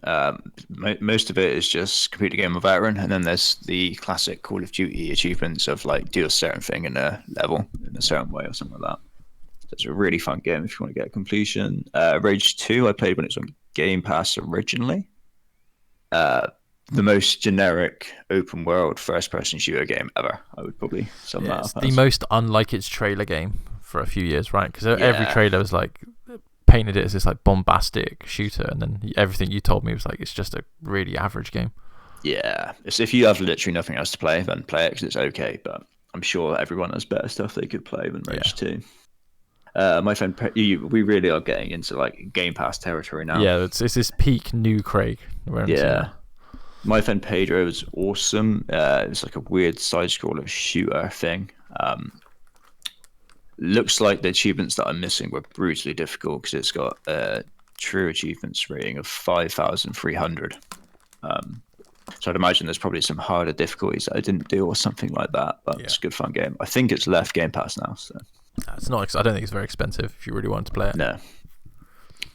Most of it is just complete a game of veteran, and then there's the classic Call of Duty achievements of like do a certain thing in a level in a certain way or something like that. So it's a really fun game if you want to get a completion. Rage 2, I played when it was on Game Pass originally. The most generic open world first person shooter game ever. I would probably sum that up. It's the most unlike its trailer game for a few years, right? Because every trailer was like painted it as this like bombastic shooter, and then everything you told me was like it's just a really average game. Yeah, it's, if you have literally nothing else to play, then play it because it's okay. But I'm sure everyone has better stuff they could play than Rage 2. My friend, we really are getting into like Game Pass territory now. Yeah, it's this peak new Craig. Yeah. My friend Pedro was awesome. It's like a weird side-scroller shooter thing. Looks like the achievements that I'm missing were brutally difficult because it's got a true achievements rating of 5,300. So I'd imagine there's probably some harder difficulties that I didn't do or something like that. But it's a good fun game. I think it's left Game Pass now. So it's not. I don't think it's very expensive if you really want to play it. No.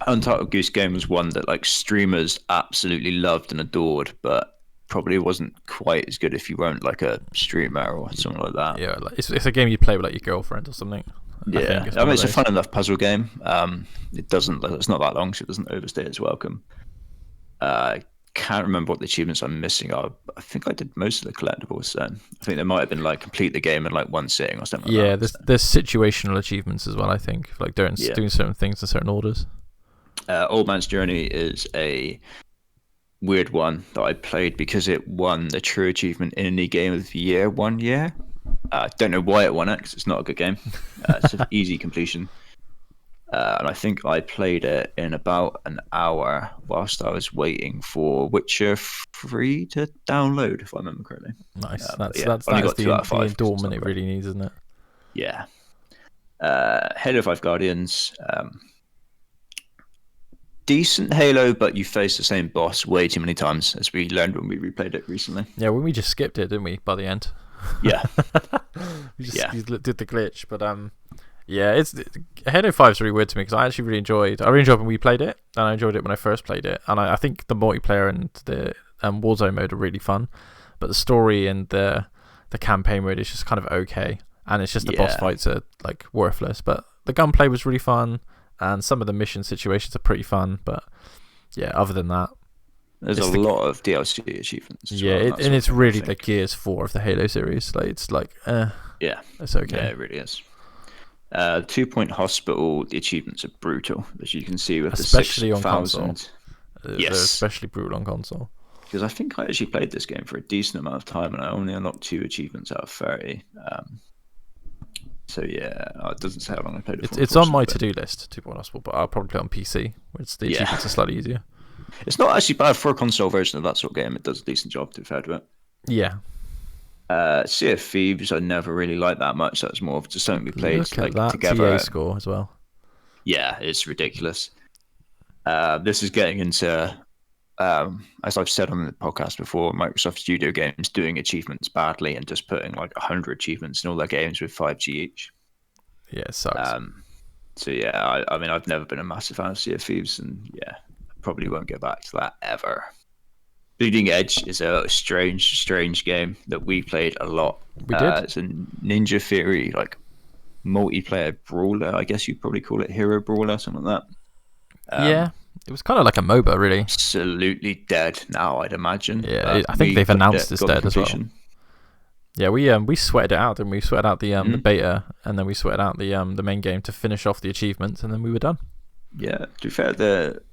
Untitled Goose Game was one that like streamers absolutely loved and adored, but probably wasn't quite as good if you weren't like a streamer or something like that. Yeah, like, it's a game you play with like your girlfriend or something. Yeah, I mean it's a fun enough puzzle game. It's not that long, so it doesn't overstay its welcome. I can't remember what the achievements I'm missing are. I think I did most of the collectibles then. I think there might have been like complete the game in like one sitting or something. Yeah, there's situational achievements as well. I think like doing certain things in certain orders. Old Man's Journey is a weird one that I played because it won the True Achievement Indie Game of the Year 1 year. Don't know why it won it because it's not a good game. It's an easy completion. And I think I played it in about an hour whilst I was waiting for Witcher 3 to download, if I remember correctly. Nice. That's the endowment it really needs, isn't it? Yeah. Halo 5 Guardians. Decent Halo, but you face the same boss way too many times, as we learned when we replayed it recently. Yeah, when we just skipped it, didn't we, by the end? Yeah. We just did the glitch, but Halo 5 is really weird to me because I really enjoyed when we played it, and I enjoyed it when I first played it, and I think the multiplayer and the Warzone mode are really fun, but the story and the campaign mode is just kind of okay, and it's just the boss fights are like worthless, but the gunplay was really fun. And some of the mission situations are pretty fun, but other than that, there's a lot of DLC achievements. It's really the Gears 4 of the Halo series. Like it's like, it's okay. Yeah, it really is. 2 Point Hospital, the achievements are brutal, as you can see with especially the 6,000. On console. They're especially brutal on console. Because I think I actually played this game for a decent amount of time, and I only unlocked 2 achievements out of 30. So it doesn't say how long I played it for. It's on my to-do list, 2 Point Hospital, but I'll probably play it on PC, which the achievements are slightly easier. It's not actually bad for a console version of that sort of game. It does a decent job, to be fair to it. Yeah. Sea of Thieves, I never really liked that much. That's more of just something we played TA together. score as well. Yeah, it's ridiculous. This is getting into, as I've said on the podcast before, Microsoft Studio Games doing achievements badly and just putting like 100 achievements in all their games with 5G each. Yeah, it sucks. I mean, I've never been a massive fan of Sea of Thieves, and I probably won't go back to that ever. Bleeding Edge is a strange game that we played a lot. We did. It's a Ninja Theory like multiplayer brawler. I guess you'd probably call it hero brawler, something like that. It was kind of like a MOBA, really. Absolutely dead now, I'd imagine. Yeah, I think they've announced it's dead as well. Yeah, we sweated it out, and we sweated out the beta, and then we sweated out the main game to finish off the achievements, and then we were done. Yeah, to be fair,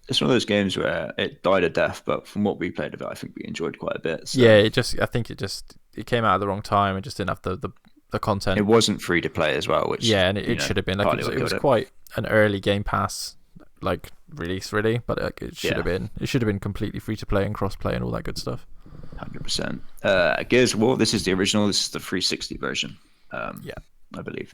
it's one of those games where it died a death, but from what we played of it, I think we enjoyed quite a bit. So. Yeah, I think it came out at the wrong time and just didn't have the content. It wasn't free to play as well, which and it should have been. Like it was quite an early Game Pass like release, really, but it should have been. It should have been completely free to play and cross play and all that good stuff. 100%. Gears of War. This is the original. This is the 360 version. I believe.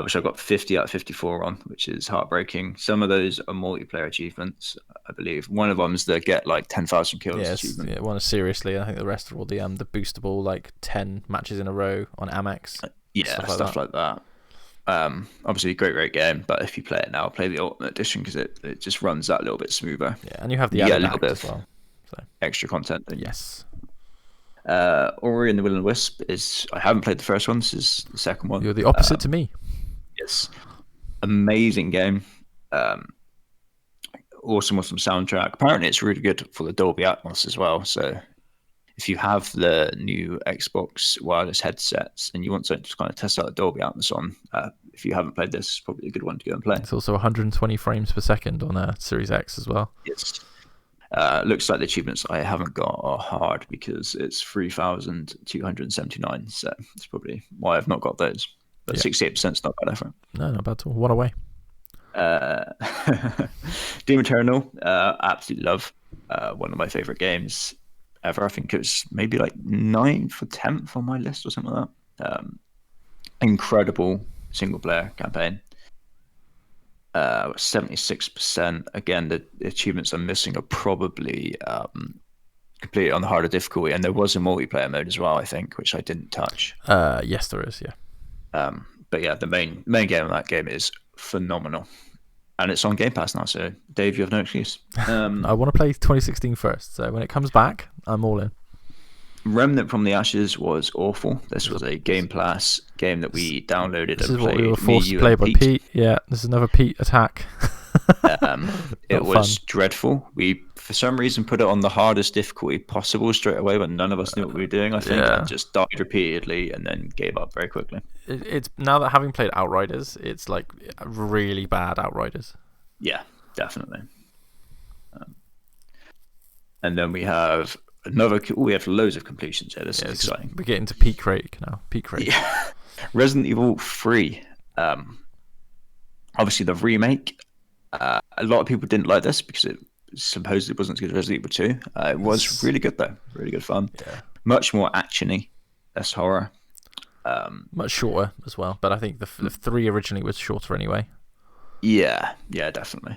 which I got 50 out of 54 on, which is heartbreaking. Some of those are multiplayer achievements, I believe. One of them is the get like 10,000 kills achievement. Yeah, one is seriously. I think the rest are all the boostable, like 10 matches in a row on Amex. Yeah, stuff like that. Obviously, great game. But if you play it now, play the Ultimate Edition because it just runs that little bit smoother. Yeah, and you have the you added get a little bit as well. So. Extra content. Yes. Ori and the Will and the Wisp is. I haven't played the first one. This is the second one. You're the opposite to me. Yes, amazing game. Awesome soundtrack. Apparently, it's really good for the Dolby Atmos as well. So, if you have the new Xbox wireless headsets and you want something to kind of test out the Dolby Atmos on, if you haven't played this, it's probably a good one to go and play. It's also 120 frames per second on a Series X as well. Yes. Looks like the achievements I haven't got are hard because it's 3,279. So that's probably why I've not got those. But 68% not bad effort. No, not bad at all. One away. Doom Eternal, absolutely love. One of my favorite games ever. I think it was maybe like 9th or 10th on my list or something like that. Incredible single player campaign. 76%. Again, the achievements I'm missing are probably completely on the harder difficulty, and there was a multiplayer mode as well, I think, which I didn't touch. Yes, there is. Yeah. But yeah, the main game of that game is phenomenal, and it's on Game Pass now. So Dave, you have no excuse. I want to play 2016 first, so when it comes back, I'm all in. Remnant from the Ashes was awful. This was a Game Pass game that we downloaded. This and is what played, we were forced to play by Pete. Yeah, this is another Pete attack. It was dreadful. We, for some reason, put it on the hardest difficulty possible straight away, but none of us knew what we were doing. I think and just died repeatedly and then gave up very quickly. It's now that having played Outriders, it's like really bad Outriders. Yeah, definitely. And then we have we have loads of completions here. This is exciting. We're getting to Peak Rate now. Peak Rate. Yeah. Resident Evil 3. Obviously, the remake. A lot of people didn't like this because it supposedly wasn't as good as Resident Evil 2. It was really good, though. Really good fun. Yeah. Much more action-y. Less horror. Much shorter as well, but I think the 3 originally was shorter anyway. Yeah, definitely.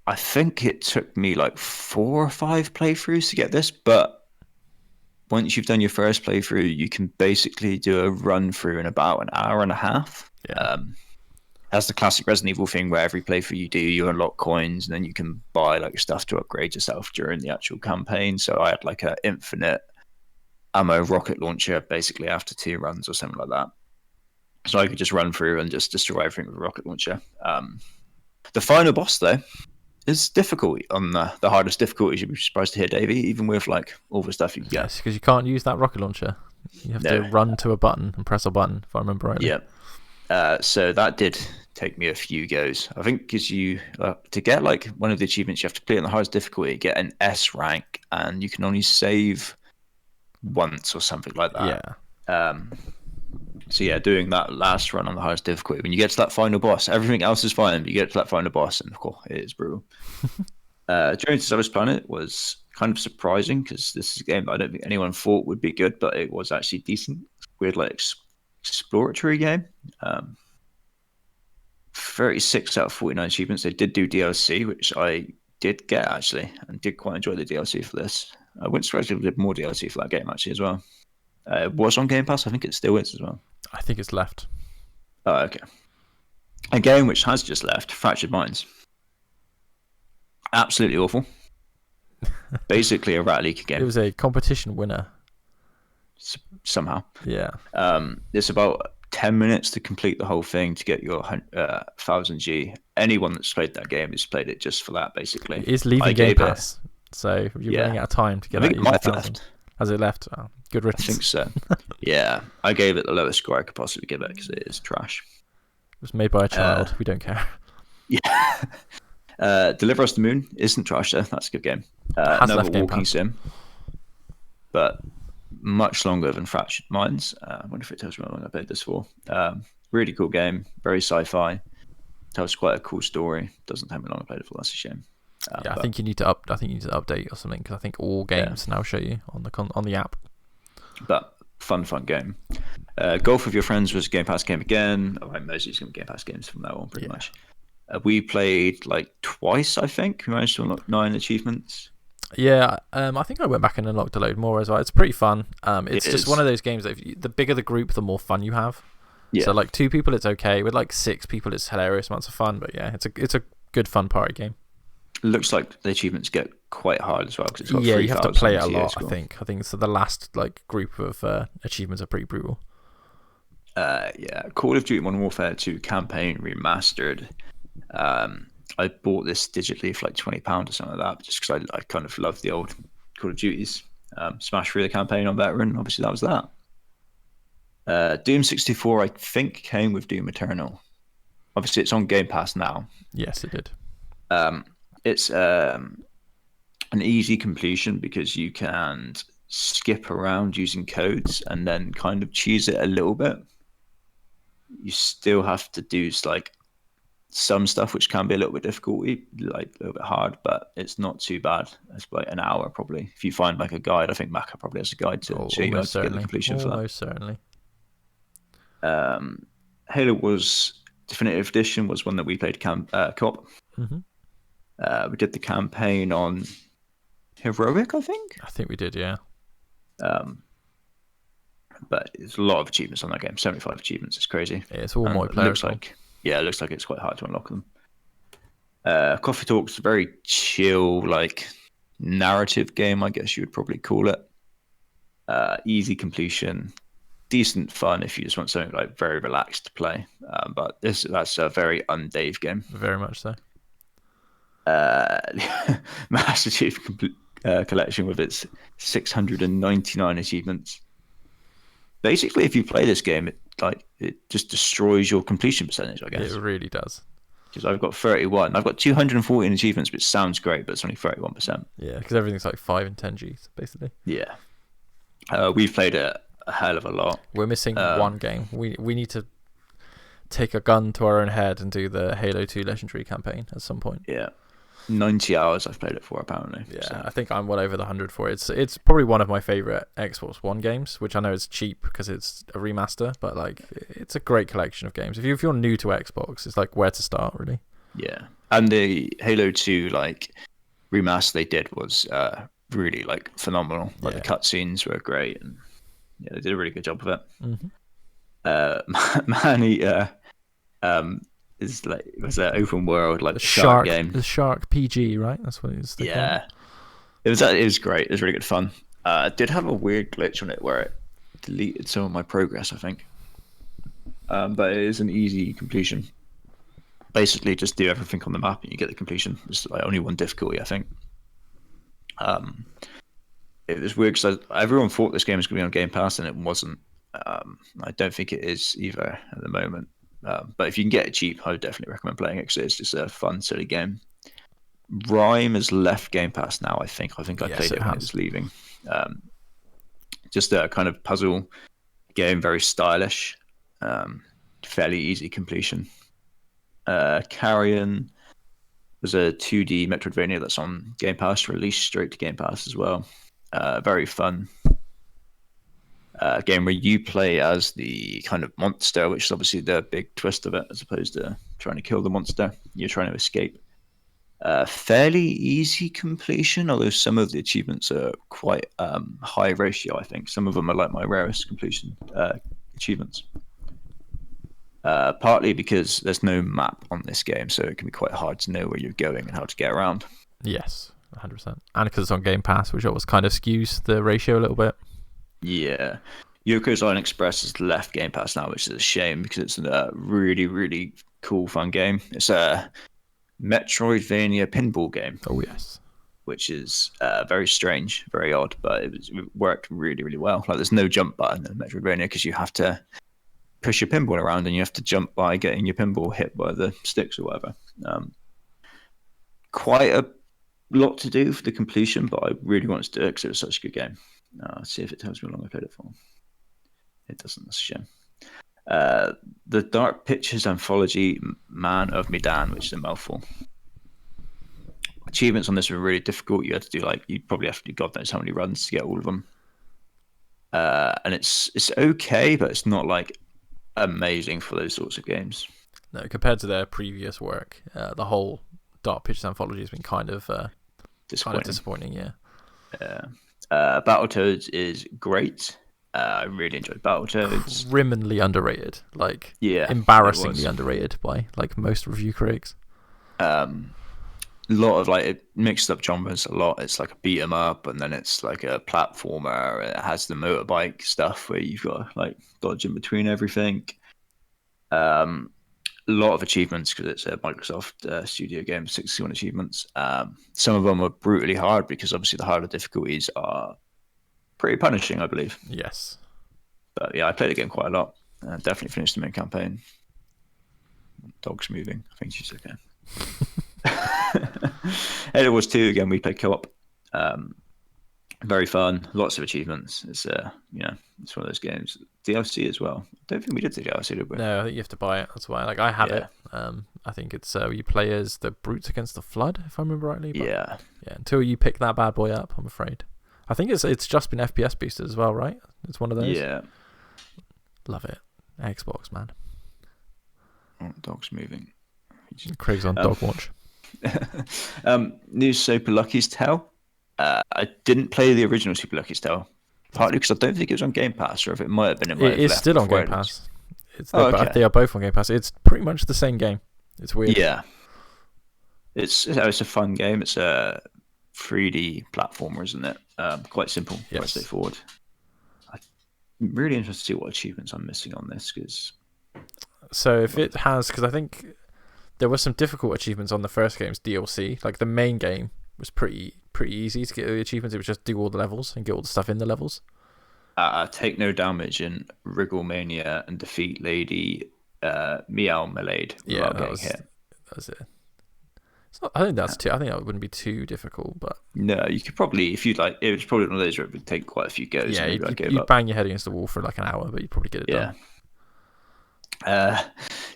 I think it took me like 4 or 5 playthroughs to get this, but once you've done your first playthrough, you can basically do a run through in about an hour and a half. Yeah. That's the classic Resident Evil thing where every playthrough you do, you unlock coins, and then you can buy like stuff to upgrade yourself during the actual campaign. So I had like an infinite ammo rocket launcher basically after 2 runs or something like that. So I could just run through and just destroy everything with a rocket launcher. The final boss, though, is difficult on the hardest difficulty. You'd be surprised to hear, Davey, even with like all the stuff you get. Yes, because you can't use that rocket launcher. You have to run to a button and press a button, if I remember rightly. Yeah. So that did take me a few goes. I think because you to get like one of the achievements, you have to play on the hardest difficulty, get an S rank, and you can only save once or something like that. Yeah. So yeah, doing that last run on the highest difficulty, when you get to that final boss, everything else is fine, but you get to that final boss, and of course, it is brutal. Journey to Savage Planet was kind of surprising because this is a game I don't think anyone thought would be good, but it was actually decent. Weird, like exploratory game. 36 out of 49 achievements. They did do DLC, which I did get actually, and did quite enjoy the DLC for this. I went straight to did more DLC for that game actually as well. It was on Game Pass. I think it still is as well. I think it's left. Oh, okay. A game which has just left, Fractured Minds. Absolutely awful. Basically a Rat League game. It was a competition winner. Somehow. Yeah. It's about 10 minutes to complete the whole thing to get your 1000G. Anyone that's played that game has played it just for that, basically. It is leaving Game Pass. So you're running out of time to get that. I think it might have left. Has it left? Oh, good riddance. I think so. Yeah. I gave it the lowest score I could possibly give it because it is trash. It was made by a child. We don't care. Yeah. Deliver Us the Moon isn't trash though. That's a good game. Another walking sim. But much longer than Fractured Minds. I wonder if it tells me how long I played this for. Really cool game. Very sci-fi. Tells quite a cool story. Doesn't tell me how long I played it for. That's a shame. I think you need to update or something because I think all games now show you on the app. But fun game. Golf with Your Friends was a Game Pass game again. Oh, right, most of these Game Pass games from now on, pretty much. We played like twice, I think. We managed to unlock 9 achievements. Yeah, I think I went back and unlocked a load more as well. It's pretty fun. It's It just is. one of those games that the bigger the group, the more fun you have. Yeah. So like 2 people, it's okay. With like 6 people, it's hilarious amounts of fun. But yeah, it's a good fun party game. Looks like the achievements get quite hard as well because it's got Yeah, you have to 3,000 play it a CA lot. score. I think so. The last like group of achievements are pretty brutal. Yeah, Call of Duty Modern Warfare 2 campaign remastered. I bought this digitally for like £20 or something like that, just because I kind of love the old Call of Duties. Smash through the campaign on veteran. Obviously, that was that. Doom 64, I think, came with Doom Eternal. Obviously, it's on Game Pass now. Yes, it did. It's an easy completion because you can skip around using codes and then kind of choose it a little bit. You still have to do like some stuff which can be a little bit difficult, like a little bit hard, but it's not too bad. It's like an hour probably. If you find like a guide, I think Maka probably has a guide to show you how to get the completion for that. Almost certainly. Halo was Definitive Edition was one that we played co-op. Mm-hmm. We did the campaign on Heroic, I think. I think we did, yeah. But there's a lot of achievements on that game. 75 achievements. It's crazy. Yeah, it's all multiplayer. It looks like it's quite hard to unlock them. Coffee Talk's a very chill, like narrative game, I guess you would probably call it. Easy completion, decent fun if you just want something like very relaxed to play. But that's a very un-Dave game. Very much so. Master Chief Collection with its 699 achievements. Basically, if you play this game, it just destroys your completion percentage, I guess. It really does. Because I've got 31. I've got 214 achievements, which sounds great, but it's only 31%. Yeah, because everything's like 5 and 10 Gs, basically. Yeah. We've played it a hell of a lot. We're missing one game. We need to take a gun to our own head and do the Halo 2 Legendary campaign at some point. Yeah. 90 hours I've played it for, apparently. Yeah, so. I think I'm well over the 100 for it. It's probably one of my favourite Xbox One games, which I know is cheap because it's a remaster, but like it's a great collection of games. If you're new to Xbox, it's like where to start, really. Yeah. And the Halo 2 like remaster they did was really like phenomenal. Like the cutscenes were great, and yeah, they did a really good job of it. Mm-hmm. Maneater is like it was an open world like the shark game. The Shark PG, right? That's what it is. Yeah, it was great. It was really good fun. It did have a weird glitch on it where it deleted some of my progress, I think. But it is an easy completion. Basically, just do everything on the map and you get the completion. It's like only one difficulty, I think. It was weird because everyone thought this game was going to be on Game Pass and it wasn't. I don't think it is either at the moment. But if you can get it cheap, I would definitely recommend playing it because it's just a fun, silly game. Rhyme has left Game Pass now, I think. I played it when it was leaving. Just a kind of puzzle game, very stylish, fairly easy completion. Carrion was a 2D Metroidvania that's on Game Pass, released straight to Game Pass as well. Very fun. Game where you play as the kind of monster, which is obviously the big twist of it, as opposed to trying to kill the monster. You're trying to escape. Fairly easy completion, although some of the achievements are quite high ratio, I think. Some of them are like my rarest completion achievements. Partly because there's no map on this game, so it can be quite hard to know where you're going and how to get around. Yes, 100%. And because it's on Game Pass, which always kind of skews the ratio a little bit. Yeah. Yoko's Island Express has left Game Pass now, which is a shame because it's a really, really cool, fun game. It's a Metroidvania pinball game. Oh, yes. Which is very strange, very odd, but it worked really, really well. Like, there's no jump button in Metroidvania because you have to push your pinball around and you have to jump by getting your pinball hit by the sticks or whatever. Quite a lot to do for the completion, but I really wanted to do it because it was such a good game. Let's see if it tells me how long I played it for. It doesn't, that's a shame. The Dark Pictures Anthology Man of Medan, which is a mouthful. Achievements on this were really difficult. You had to do you probably have to do God knows how many runs to get all of them. and it's okay, but it's not like amazing for those sorts of games. No, compared to their previous work, the whole Dark Pictures anthology has been kind of Disappointing. disappointing. Yeah. Yeah. Battletoads is great. I really enjoyed Battletoads. Criminally underrated, like Yeah, it embarrassingly was. underrated by like most review critics. Um, a lot of like it mixed up genres a lot. It's like a beat 'em up, and then it's like a platformer. It has the motorbike stuff where you've got to like dodge in between everything. Um, a lot of achievements because it's a Microsoft studio game, 61 achievements. Some of them are brutally hard because obviously the harder difficulties are pretty punishing, I believe. Yes. But yeah, I played the game quite a lot. Definitely finished the main campaign. Dog's moving. I think she's okay. And it was too. Again, we played co-op. Very fun. Lots of achievements. It's it's one of those games. DLC as well. I don't think we did the DLC, did we? No, I think you have to buy it. That's why. Like I have Yeah. it. I think it's you play as the brutes against the flood, if I remember rightly. But Yeah. yeah. Until you pick that bad boy up, I'm afraid. I think it's just been FPS boosted as well, right? It's one of those. Yeah. Love it. Xbox, man. Oh, dog's moving. Craig's on dog watch. New Super Lucky's Tale. I didn't play the original Super Lucky's Tale, partly because I don't think it was on Game Pass, or if it might have been, It is still on Game Pass. Okay. They are both on Game Pass. It's pretty much the same game. It's weird. Yeah, it's a fun game. It's a 3D platformer, isn't it? Quite simple, quite Yes. straightforward. I'm really interested to see what achievements I'm missing on this because So if it has, because I think there were some difficult achievements on the first game's DLC. Like the main game was pretty easy to get the achievements. It was just do all the levels and get all the stuff in the levels. take no damage in Wriggle Mania and defeat Lady Meow Malade Yeah, without getting hit. that was it. It's not, I think that's too. I think that wouldn't be too difficult, but No, you could probably, if you'd like, it was probably one of those where it would take quite a few goes. yeah, And maybe I'd give you up. bang your head against the wall for like an hour, but you'd probably get it Yeah. done.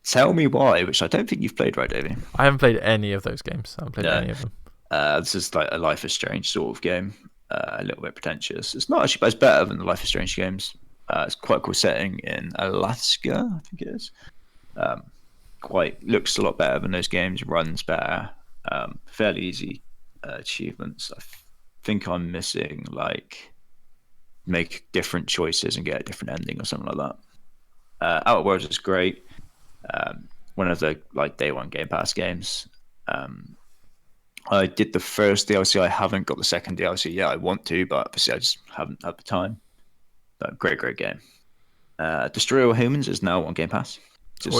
Tell Me Why, which I don't think you've played, right, Davey? I haven't played any of those games. I haven't played No. any of them. This is like a Life is Strange sort of game. A little bit pretentious. It's not actually, but it's better than the Life is Strange games. It's quite a cool setting in Alaska, I think it is. Looks a lot better than those games. Runs better. Fairly easy achievements. I think I'm missing like make different choices and get a different ending or something like that. Outer Worlds is great. One of the like day one Game Pass games. I did the first DLC. I haven't got the second DLC yet. I want to, but obviously I just haven't had the time. But great game. Destroy All Humans is now on Game Pass. No,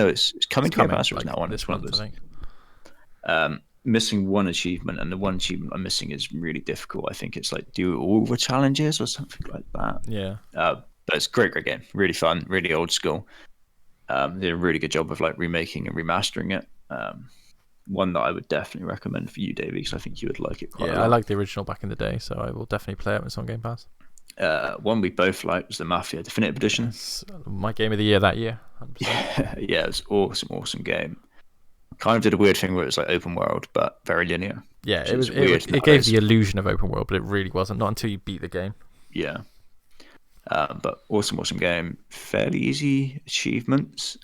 it's coming to Game Pass, or it's now on. It's one of those. Missing one achievement, and the one achievement I'm missing is really difficult. I think it's like do all the challenges or something like that. Yeah. But it's a great game. Really fun, really old school. Did a really good job of like remaking and remastering it. One that I would definitely recommend for you, Davey, because I think you would like it quite a lot. I like the original back in the day, so I will definitely play it when it's on Game Pass. One we both liked was the Mafia Definitive Edition. It's my game of the year that year. 100%. Yeah, it was awesome game. Kind of did a weird thing where it was like open world, but very linear. Yeah, it gave the illusion of open world, but it really wasn't. Not until you beat the game. Yeah. But awesome game. Fairly easy achievements.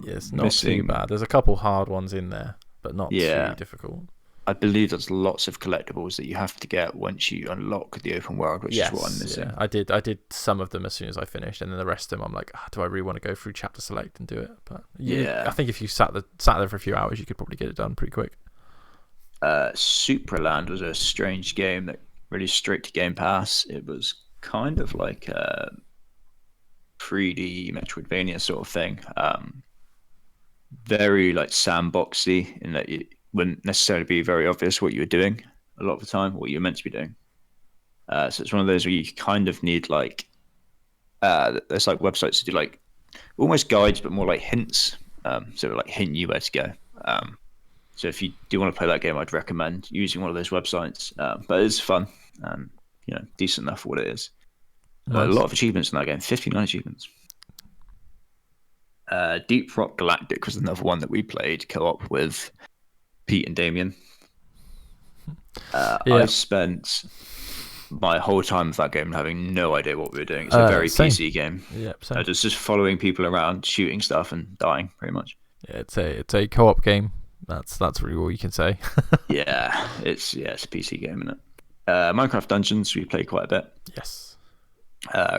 It's not too bad. There's a couple hard ones in there, but not too difficult. I believe there's lots of collectibles that you have to get once you unlock the open world, which is what I'm missing. Yeah. I did some of them as soon as I finished, and then the rest of them I'm like, do I really want to go through chapter select and do it? But I think if you sat there for a few hours, you could probably get it done pretty quick. Supraland was a strange game that really straight to Game Pass. It was kind of like a 3D Metroidvania sort of thing. Very like sandboxy in that it wouldn't necessarily be very obvious what you were doing a lot of the time, what you're meant to be doing. So it's one of those where you kind of need like there's like websites to do like almost guides but more like hints. So like hint you where to go. So if you do want to play that game, I'd recommend using one of those websites. But it's fun and decent enough for what it is. Nice. A lot of achievements in that game, 59 achievements. Deep Rock Galactic was another one that we played co-op with Pete and Damien. I spent my whole time with that game having no idea what we were doing. It's a very same. PC game. Yeah, same. Just following people around, shooting stuff and dying, pretty much. Yeah, it's a co-op game. That's really all you can say. Yeah, it's a PC game, isn't it? Minecraft Dungeons we play quite a bit. Yes.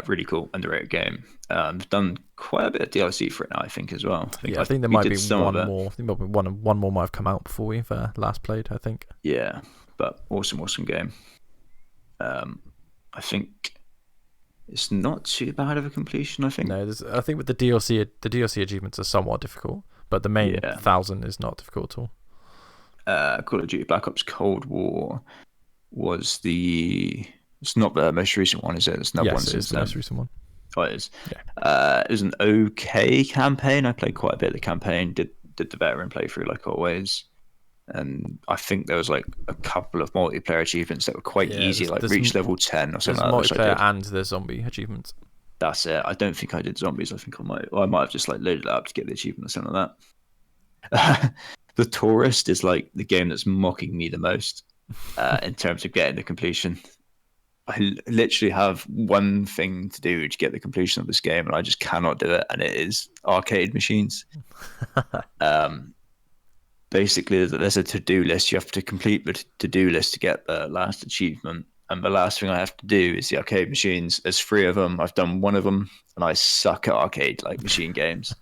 Really cool, underrated game. I've done quite a bit of DLC for it now, I think, as well. I think there might be one more. I think one more might have come out before we've last played, I think. Yeah, but awesome game. I think it's not too bad of a completion, I think. No, I think with the DLC achievements are somewhat difficult, but the main 1,000 is not difficult at all. Call of Duty Black Ops Cold War was it's not the most recent one, is it? It's another one since the most recent one. Oh, it is. Yeah. It was an okay campaign. I played quite a bit of the campaign, did the veteran playthrough like always. And I think there was like a couple of multiplayer achievements that were quite easy, like reach level 10 or something like that. Multiplayer and the zombie achievements. That's it. I don't think I did zombies. I think I might have just like loaded it up to get the achievement or something like that. The Tourist is like the game that's mocking me the most in terms of getting the completion. I literally have one thing to do to get the completion of this game, and I just cannot do it, and it is arcade machines. Basically, there's a to-do list. You have to complete the to-do list to get the last achievement, and the last thing I have to do is the arcade machines. There's 3 of them. I've done one of them, and I suck at arcade machine games.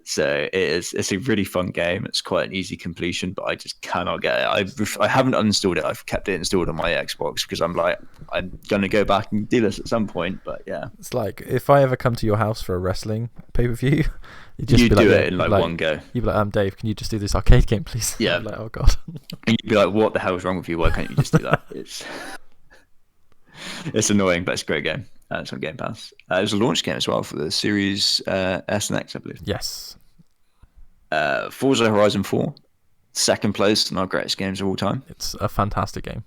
So it's a really fun game. It's quite an easy completion, but I just cannot get it. I haven't uninstalled it. I've kept it installed on my Xbox because I'm going to go back and do this at some point. But yeah, it's like if I ever come to your house for a wrestling pay-per-view, you do it in one go. You'd be like, Dave, can you just do this arcade game, please? Yeah. I'm like, oh god. And you'd be like, what the hell is wrong with you? Why can't you just do that? It's annoying, but it's a great game. It's on Game Pass. It was a launch game as well for the Series S and X, I believe. Yes. Forza Horizon 4, second place in our greatest games of all time. It's a fantastic game.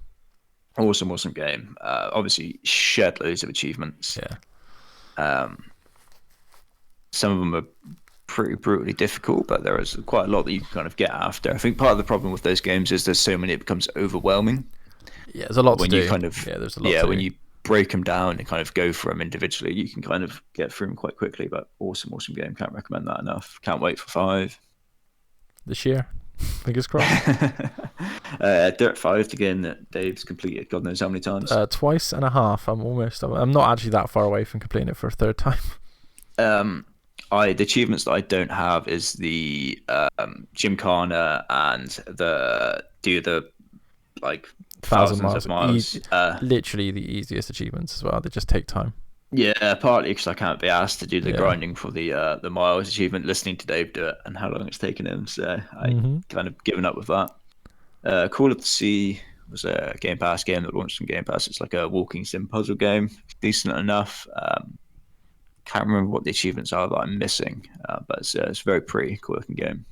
Awesome game. Obviously, shed loads of achievements. Yeah. Some of them are pretty brutally difficult, but there is quite a lot that you can kind of get after. I think part of the problem with those games is there's so many it becomes overwhelming. Yeah, there's a lot when to you do. Kind of, there's a lot to do. When you break them down and kind of go for them individually, you can kind of get through them quite quickly. But awesome game. Can't recommend that enough. Can't wait for 5 this year. Fingers crossed. Dirt 5 again that Dave's completed God knows how many times. Twice and a half. I'm not actually that far away from completing it for a third time. The achievements that I don't have is the Gymkhana and the 1,000 miles. Literally the easiest achievements as well. They just take time. Yeah, partly because I can't be asked to do the grinding for the miles achievement, listening to Dave do it and how long it's taken him. So I kind of given up with that. Call of the Sea was a Game Pass game that launched on Game Pass. It's like a walking sim puzzle game, decent enough. Can't remember what the achievements are that I'm missing, but it's a very pretty cool looking game.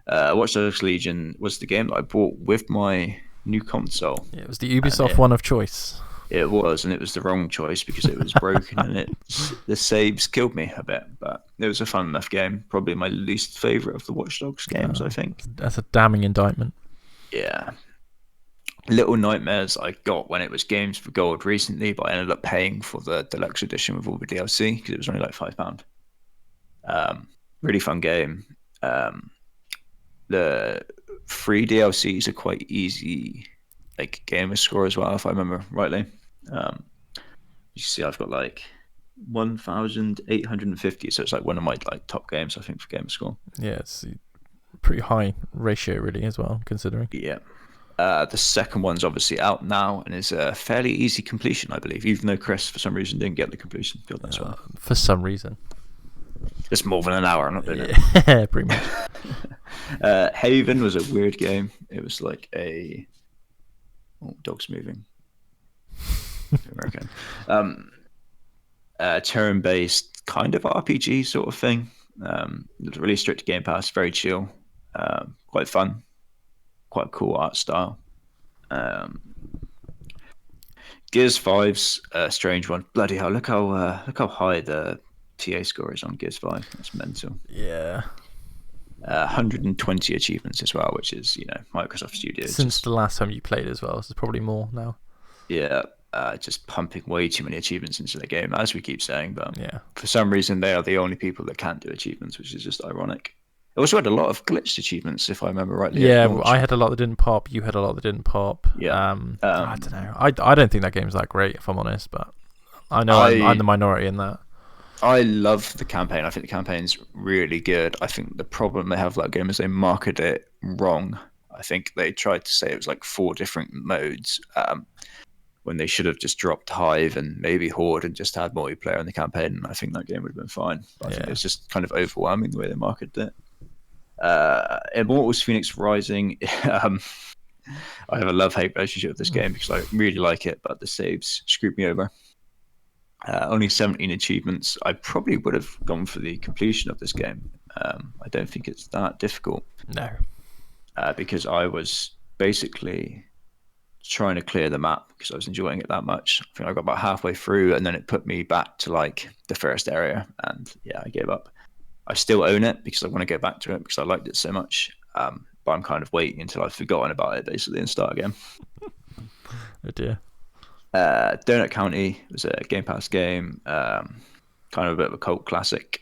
Watch Dogs Legion was the game that I bought with my new console. Yeah, it was the Ubisoft one of choice. It was, and it was the wrong choice because it was broken and the saves killed me a bit. But it was a fun enough game. Probably my least favourite of the Watch Dogs games, I think. That's a damning indictment. Yeah. Little Nightmares I got when it was Games for Gold recently, but I ended up paying for the deluxe edition with all the DLC because it was only like £5. Really fun game. The free DLCs are quite easy, like gamer score as well, if I remember rightly. You see, I've got like 1,850, so it's like one of my top games, I think, for gamer score. Yeah, it's a pretty high ratio, really, as well, considering. Yeah. The second one's obviously out now and is a fairly easy completion, I believe, even though Chris, for some reason, didn't get the completion. God, that's why. For some reason. It's more than an hour, I'm not doing it. Yeah, pretty much. Haven was a weird game. It was like a... Oh, dog's moving. American. Turn-based kind of RPG sort of thing. It was really strict Game Pass, very chill, quite fun, quite cool art style. Gears 5's a strange one. Bloody hell! Look how high the TA score is on Gears 5. That's mental. Yeah. 120 achievements as well, which is Microsoft Studios. Since the last time you played as well, so it's probably more now. Yeah, just pumping way too many achievements into the game, as we keep saying. But Yeah. for some reason, they are the only people that can't do achievements, which is just ironic. It also had a lot of glitched achievements, if I remember rightly, at Yeah, I launch. had a lot that didn't pop. You had a lot that didn't pop. Yeah. I don't know. I don't think that game's that great, if I'm honest. But I know I'm I the minority in that. I love the campaign. I think the campaign's really good. I think the problem they have with that game is they marketed it wrong. I think they tried to say it was like 4 different modes, when they should have just dropped Hive and maybe Horde and just had multiplayer in the campaign. And I think that game would have been fine. But I think Yeah. it's just kind of overwhelming the way they marketed it. Immortals Phoenix Rising. I have a love-hate relationship with this game because I really like it, but the saves screwed me over. Only 17 achievements. I probably would have gone for the completion of this game. I don't think it's that difficult. No. Because I was basically trying to clear the map because I was enjoying it that much. I think I got about halfway through, and then it put me back to like the first area, and yeah, I gave up. I still own it because I want to go back to it because I liked it so much. But I'm kind of waiting until I've forgotten about it basically and start again. Oh dear. Donut County was a Game Pass game, kind of a bit of a cult classic.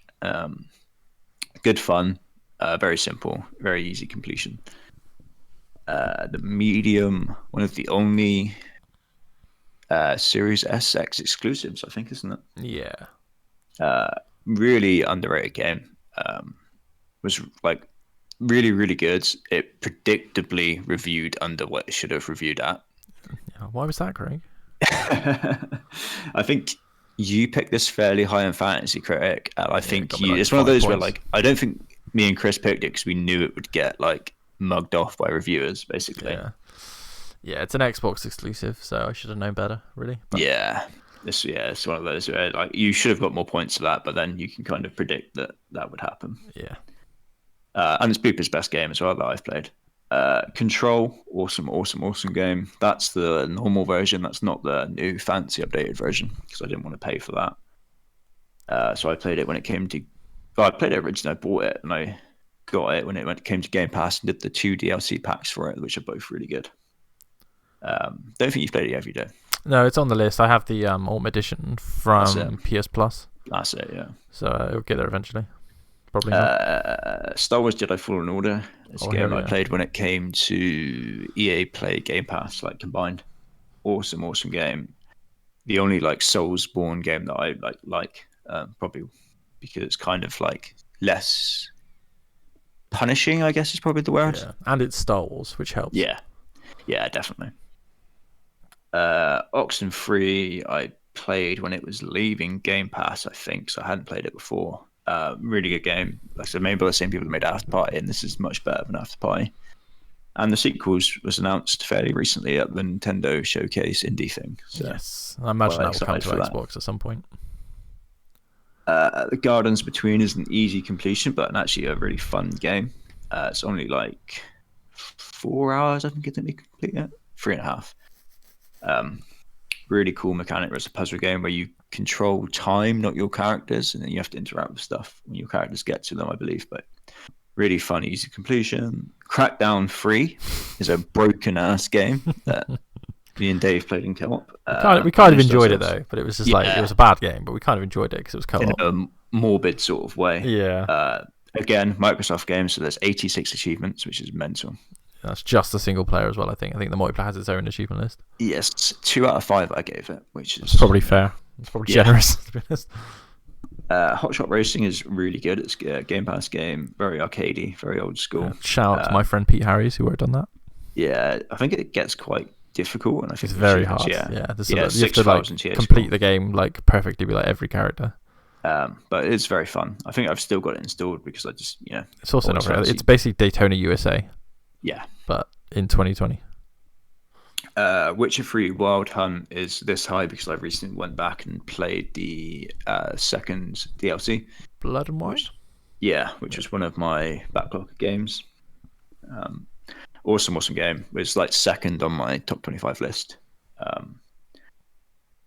Good fun, very simple, very easy completion. The Medium, one of the only Series SX exclusives, I think, isn't it? Yeah. Really underrated game. Was like really, really good. It predictably reviewed under what it should have reviewed at. Why was that, Craig? I think you picked this fairly high in Fantasy Critic, and I think it's one of 5 those where points. like I don't think me and Chris picked it because we knew it would get like mugged off by reviewers, basically. Yeah, it's an Xbox exclusive, so I should have known better, really. But It's one of those where like you should have got more points for that, but then you can kind of predict that that would happen. yeah. And it's Booper's best game as well that I've played. Control, awesome game. That's the normal version. That's not the new fancy updated version because I didn't want to pay for that. So I played it when it came to. Well, I played it originally. I bought it and I got it when it came to Game Pass and did the 2 DLC packs for it, which are both really good. Don't think you've played it every day. No, it's on the list. I have the Ultimate Edition from PS Plus. That's it, yeah. So it'll get there eventually. Probably not. Star Wars Jedi Fallen Order. It's a game I yeah. played when it came to EA Play Game Pass, like combined. Awesome game. The only like Soulsborne game that I like, probably because it's kind of like less punishing, I guess is probably the word. Yeah. And it's Star Wars, which helps. Yeah, definitely. Oxenfree I played when it was leaving Game Pass, I think, so I hadn't played it before. Really good game. Like I said, maybe the same people that made After Party, and this is much better than After Party. And the sequels was announced fairly recently at the Nintendo Showcase indie thing. So yes, I imagine that will come to Xbox at some point. The Gardens Between is an easy completion, but actually a really fun game. It's only like 4 hours, I think, it didn't complete it. 3.5. Really cool mechanic. It's a puzzle game where you control time, not your characters, and then you have to interact with stuff when your characters get to them, I believe. But really fun, easy completion. Crackdown 3 is a broken ass game that me and Dave played in co-op. We kind of enjoyed it though, but it was just like it was a bad game, but we kind of enjoyed it because it was co-op. In a morbid sort of way. Yeah. Again, Microsoft game, so there's 86 achievements, which is mental. That's just the single player as well, I think. I think the multiplayer has its own achievement list. Yes, 2 out of 5 I gave it, which is probably fair. It's probably generous, to be honest. Hot Shot Racing is really good. It's a Game Pass game, very arcadey, very old school. Shout out to my friend Pete Harris who worked on that. Yeah, I think it gets quite difficult, and I think it's very hard. Yeah, you have to like complete the game like perfectly with like every character. But it's very fun. I think I've still got it installed because I just It's also not really. It's basically Daytona USA. Yeah, but in 2020. Witcher 3 Wild Hunt is this high because I recently went back and played the second DLC. Blood and Wine? Which was one of my backlog games. Awesome game. It was like second on my top 25 list.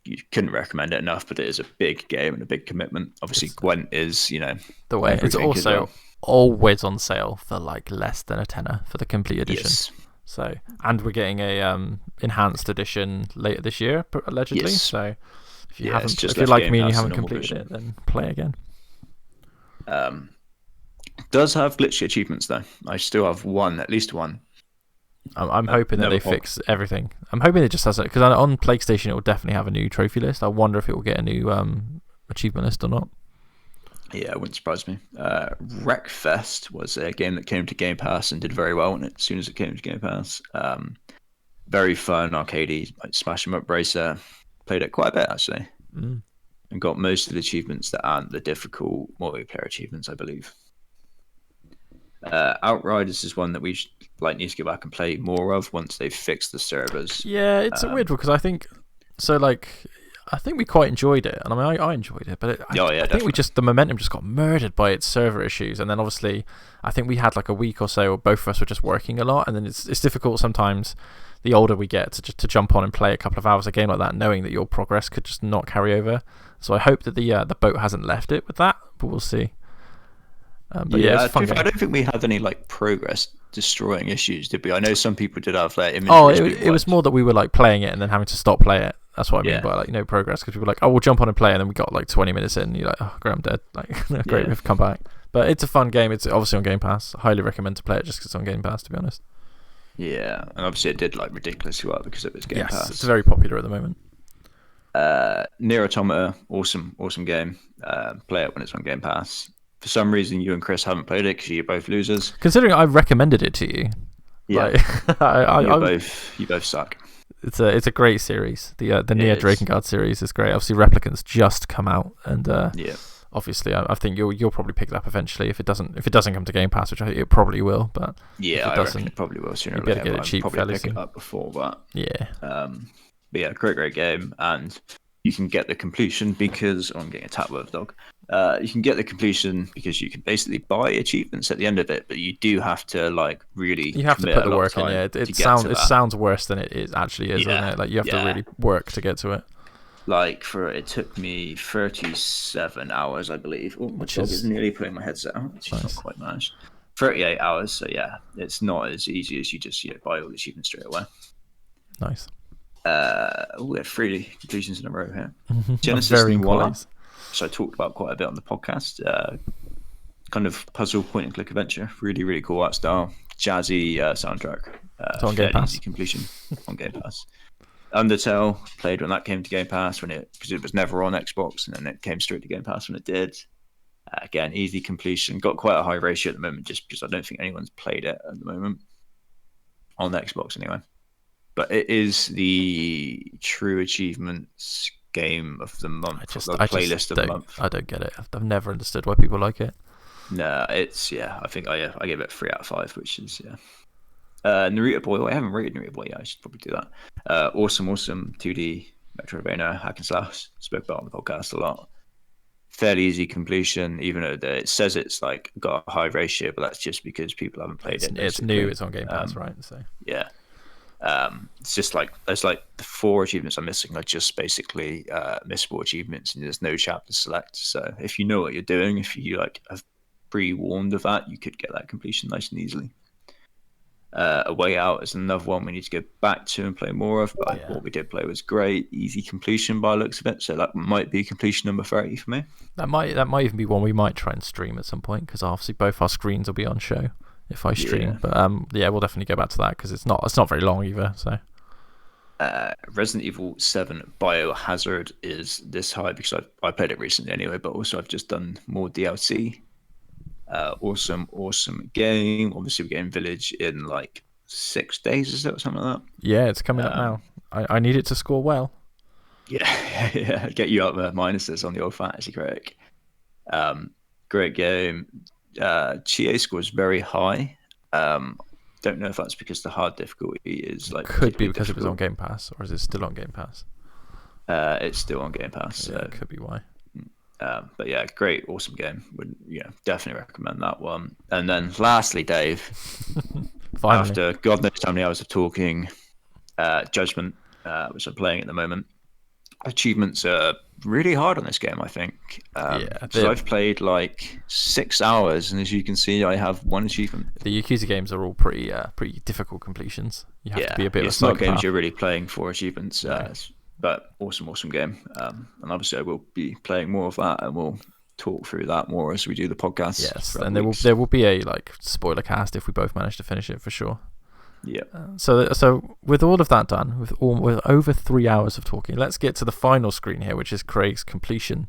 You couldn't recommend it enough, but it is a big game and a big commitment. Obviously, Gwent is, the way. It's also always on sale for like less than a tenner for the complete edition. Yes. So, and we're getting a enhanced edition later this year, allegedly. Yes. So, if you Yeah, it's haven't, just if you're left like Game me and you Pass, the haven't normal completed version. it, then play again. Does have glitchy achievements though. I still have one, at least one. I'm hoping that they fix everything. I'm hoping it just has it, because on PlayStation it will definitely have a new trophy list. I wonder if it will get a new achievement list or not. Yeah, it wouldn't surprise me. Wreckfest was a game that came to Game Pass and did very well as soon as it came to Game Pass. Very fun, arcadey, like smash 'em up racer. Played it quite a bit actually, and got most of the achievements that aren't the difficult multiplayer achievements, I believe. Outriders is one that we need to go back and play more of once they've fixed the servers. Yeah, it's a weird one because I think so. I think we quite enjoyed it, and I mean, I enjoyed it, but I think the momentum just got murdered by its server issues, and then obviously, I think we had like a week or so where both of us were just working a lot, and then it's difficult sometimes. The older we get, to jump on and play a couple of hours a game like that, knowing that your progress could just not carry over. So I hope that the boat hasn't left it with that, but we'll see. But yeah, it's fun I don't think we had any progress destroying issues, did we? I know some people did have their inventories. It was more that we were playing it and then having to stop play it. That's what I mean by no progress, because people were like, oh, we'll jump on and play, and then we got 20 minutes in, and you're like, oh, great, I'm dead. Great, we've come back. But it's a fun game. It's obviously on Game Pass. I highly recommend to play it just because it's on Game Pass, to be honest. Yeah, and obviously it did ridiculously well because it was Game Pass. It's very popular at the moment. Nier Automata, awesome game. Play it when it's on Game Pass. For some reason, you and Chris haven't played it because you're both losers. Considering I recommended it to you, you both suck. It's a great series. The Nier Drakengard series is great. Obviously, Replicant's just come out, and obviously, I think you'll probably pick it up eventually if it doesn't come to Game Pass, which I think it probably will. But yeah, I reckon it probably will sooner or later. Get it cheap, probably pick it up before that. Yeah. But yeah, great game, and you can get the completion because I'm getting attacked by a dog. You can get the completion because you can basically buy achievements at the end of it, but you do have to really. You have to put the work in. Yeah, it sounds worse than it actually is, doesn't it? You have to really work to get to it. It took me 37 hours, I believe. Oh, my dog is nearly putting my headset out. She's not quite managed. 38 hours. So yeah, it's not as easy as you just buy all the achievements straight away. Nice. We had 3 completions in a row here. Genesis Noir, which I talked about quite a bit on the podcast. Kind of puzzle point and click adventure. Really, really cool art style. Jazzy soundtrack. On Game Pass. Easy completion on Game Pass. Undertale, played when that came to Game Pass because it was never on Xbox, and then it came straight to Game Pass when it did. Again, easy completion. Got quite a high ratio at the moment, just because I don't think anyone's played it at the moment on the Xbox anyway. But it is the True Achievements game of the month. Playlist of the month. I don't get it. I've never understood why people like it. No, it's I think I gave it 3 out of 5, which is Naruto Boy. I haven't rated Naruto Boy yet. I should probably do that. Awesome 2D Metroidvania hack and slash. Spoke about on the podcast a lot. Fairly easy completion, even though it says it's got a high ratio, but that's just because people haven't played it. It's new. It's on Game Pass, right? So yeah. It's just there's the 4 achievements I'm missing are just basically missable achievements, and there's no chapter to select. So if you know what you're doing, if you have pre-warned of that, you could get that completion nice and easily. A Way Out is another one we need to go back to and play more of, but what we did play was great, easy completion by the looks of it. So that might be completion number 30 for me. That might even be one we might try and stream at some point, because obviously both our screens will be on show if I stream. But we'll definitely go back to that because it's not very long either. So Resident Evil 7 Biohazard is this high because I played it recently anyway, but also I've just done more DLC. Awesome game. Obviously we're getting Village in 6 days, is it, or something like that? Yeah, it's coming up now. I need it to score well. Yeah, get you up the minuses on the old fantasy critic. Great game. GA score is very high. Don't know if that's because the hard difficulty is could be because it was on Game Pass, or is it still on Game Pass? It's still on Game Pass. Yeah, it could be why. But yeah, great, awesome game. Would definitely recommend that one. And then lastly, Dave, after God knows how many hours of talking, Judgment, which I'm playing at the moment. Achievements are really hard on this game, I think. Yeah, So I've played like 6 hours, and as you can see, I have one achievement. the Yakuza games are all pretty difficult completions. You have to be a bit of a it's not psychopath. games you're really playing for achievements, No. but awesome game. And obviously, I will be playing more of that, and we'll talk through that more as we do the podcast. Yes, and there will be a like spoiler cast if we both manage to finish it for sure. Yeah. So with all of that done, with over 3 hours of talking, let's get to the final screen here, which is Craig's completion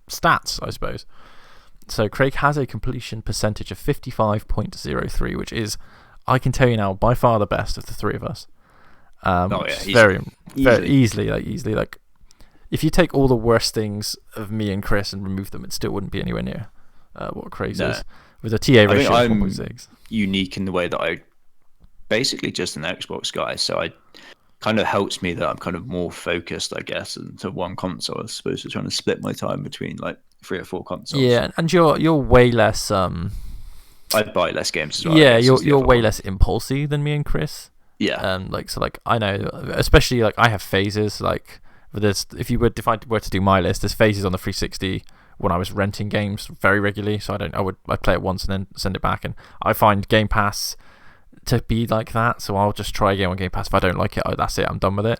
stats, I suppose. So Craig has a completion percentage of 55.03, which is, I can tell you now, by far the best of the three of us. Very easily. Like, if you take all the worst things of me and Chris and remove them, it still wouldn't be anywhere near what Craig's is. With a TA ratio of 1.6. Unique in the way that I basically just an Xbox guy, so I kind of helps me that I'm kind of more focused, I guess, into one console as opposed to trying to split my time between like 3 or 4 consoles. Yeah, and you're way less. I buy less games as well. Yeah, you're way less impulsive than me and Chris. Yeah. Like I know, especially like I have phases. Like if you were to do my list, there's phases on the 360 when I was renting games very regularly. So I'd play it once and then send it back, and I find Game Pass to be like that, so I'll just try a game on Game Pass. If I don't like it, that's it, I'm done with it.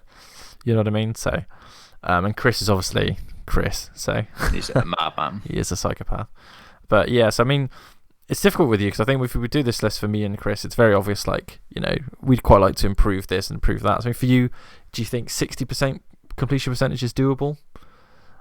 You know what I mean? So, and Chris is obviously Chris, so he's a madman. He is a psychopath. But yes, I mean, it's difficult with you because I think if we do this list for me and Chris, it's very obvious. Like, you know, we'd quite like to improve this and improve that. So for you, do you think 60% completion percentage is doable?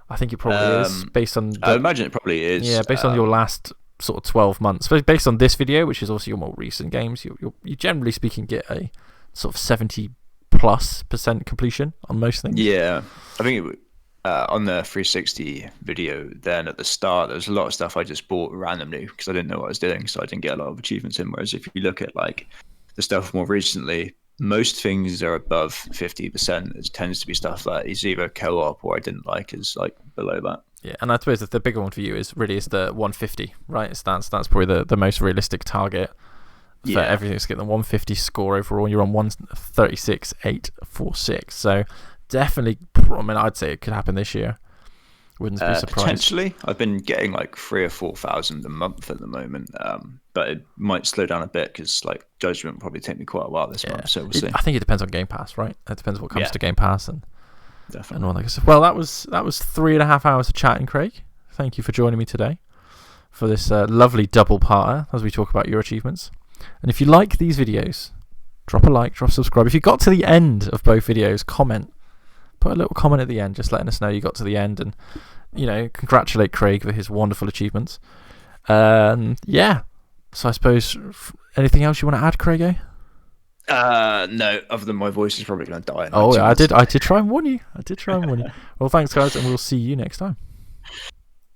I think it probably is, based on. I imagine it probably is. Yeah, based on your last sort of 12 months. But based on this video, which is also your more recent games, you generally speaking get a sort of 70+% completion on most things. Yeah, I think on the 360 video, then at the start, there was a lot of stuff I just bought randomly because I didn't know what I was doing, so I didn't get a lot of achievements in. Whereas if you look at like the stuff more recently, most things are above 50%. It tends to be stuff that is either co-op or I didn't like is like below that. Yeah, and I suppose that the bigger one for you is the 150, right? So that's probably the most realistic target for everything. To get the 150 score overall. You're on 136.846. So definitely, I mean, I'd say it could happen this year. Wouldn't be surprised. Potentially, I've been getting like 3,000 or 4,000 a month at the moment, but it might slow down a bit because like Judgment will probably take me quite a while this month. So we'll see. I think it depends on Game Pass, right? It depends what comes to Game Pass and. Definitely. And all that good stuff. Well, that was 3.5 hours of chatting, Craig. Thank you for joining me today for this lovely double-parter as we talk about your achievements. And if you like these videos, drop a like, drop a subscribe. If you got to the end of both videos, comment. Put a little comment at the end, just letting us know you got to the end, and congratulate Craig for his wonderful achievements. Yeah. So I suppose anything else you want to add, Craig? No, other than my voice is probably going to die. Oh, yeah, I did try and warn you. Well, thanks, guys, and we'll see you next time.